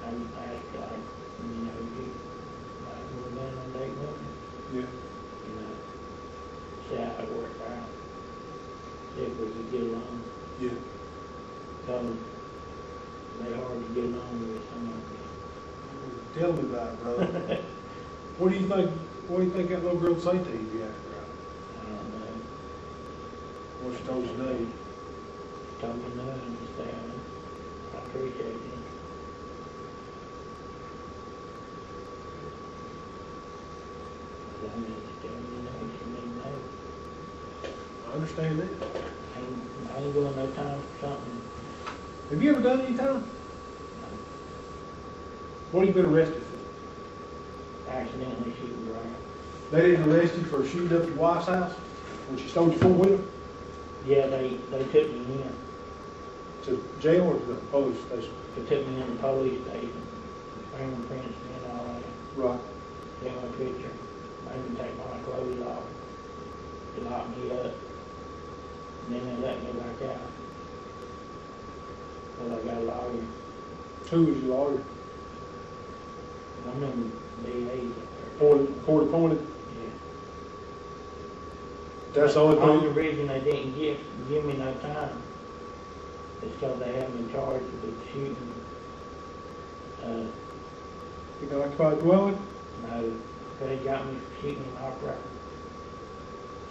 I'm ask like, you know, you like go down on a date with me, Yeah. you know, see how it works out. See if we can get along. Yeah. Cause they hard to get along with some of them. Tell me about it, brother. What do you think that little girl would say to you if you asked her out? I don't know. What she told you today? Told me no, and just say, I appreciate it. I mean, just tell me no, she mean no. I understand that. I ain't going no time for something. Have you ever done any time? What have you been arrested for? Accidentally shooting around. They didn't arrest you for shooting up your wife's house when she stole your four-wheeler? Yeah, they took me in. To jail or to the police station? They took me in the police station. Fingerprints and all that. Right. Took my picture. I even take my clothes off. They locked me up. And then they let me back out. Well, I got a lawyer. Who was your lawyer? I'm in DA's up there. Court appointed? Yeah. That's the only The only thing? reason they didn't give me no time is because they had me charged with shooting. You got occupied dwelling? No, they got me for shooting an opera.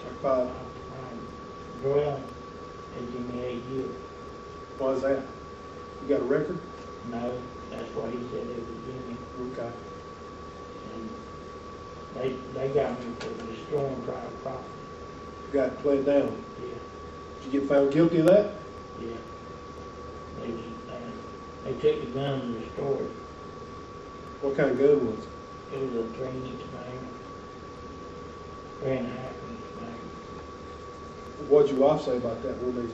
Occupied. Dwelling, they give me 8 years. Why is that? You got a record? No, that's what he said they would give me. Okay. And they got me for destroying private property. You got pled down. Yeah, Did you get found guilty of that? yeah. They took the gun and destroyed it. What kind of gun was it? It was a 3-inch mag, 3.5-inch mag. What'd your wife say about that when they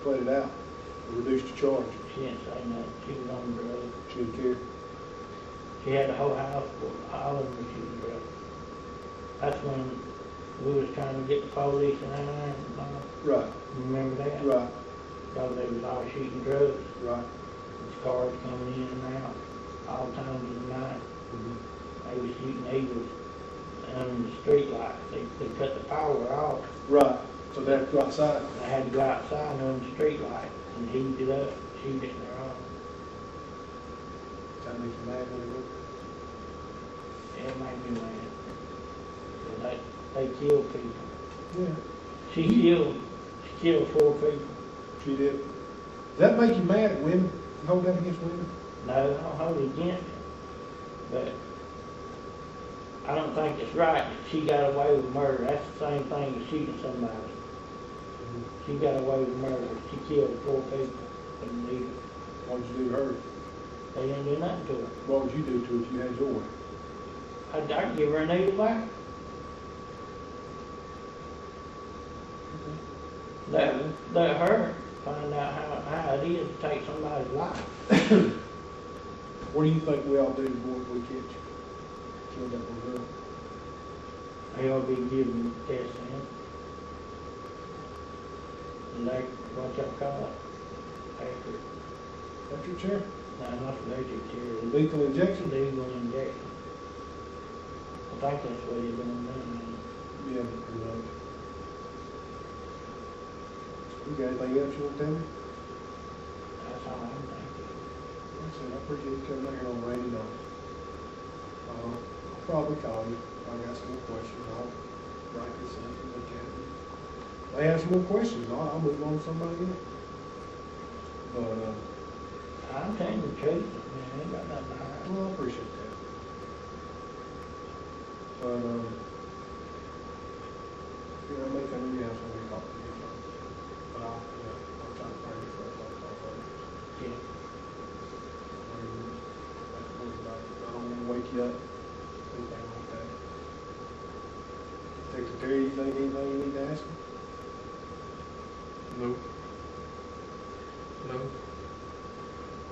played it out? Or reduced your charge? She didn't say nothing. She was on drugs. She didn't care? She had the whole house full, all of them she was drugs. That's when we was trying to get the police in there. Right. Remember that? Right. Because they was all shooting drugs. Right. There's cars coming in and out all times of the night. They was shooting eagles under the street lights. They cut the power off. Right. So they have to go outside. I had to go outside under the street light and heat it up, shoot it in their arms. That make you mad when they go? It made me mad. 'Cause they killed people. Yeah. She killed 4 people. She did. Does that make you mad at women? You hold that against women? No, I don't hold it against her, but I don't think it's right that she got away with murder. That's the same thing as shooting somebody. She got away with murder. She killed 4 people and leave. What'd you do to her? They didn't do nothing to her. What would you do to her if you had your way? I'd give her a needle back. Let her find out how it is to take somebody's life. What do you think we ought to do before we catch you? Kill that little girl. They ought to be giving tests in. Like, what y'all call it? Electric. Electric chair? No, not electric chair. Lethal injection? Lethal injection. I think that's what he's doing now. Yeah, pretty much. You got anything else you want to tell me? That's all I'm thinking. Like I said, I appreciate you coming out here on a rainy night. I'll probably call you. If I got some more questions, I'll write this up and look at it. If they have some more questions, I'll move on to somebody else. But, I'm telling you the truth, man, I ain't got nothing to hide. well, I appreciate that. But, yeah, I may come in your house when we talk to you. But I'll try to find you for a phone call first. Yeah. I don't want to wake you up, anything like that. Secretary, you think anything you need to ask me? No. No.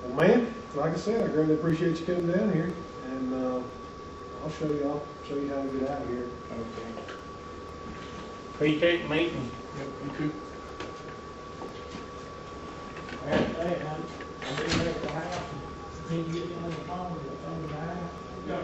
Well, man, like I said, I greatly appreciate you coming down here, and I'll show you how to get out of here. Okay. Appreciate the meeting. Yep, you too. That's it, man. I'll be there at the house. Can you get on the phone or something? Yeah.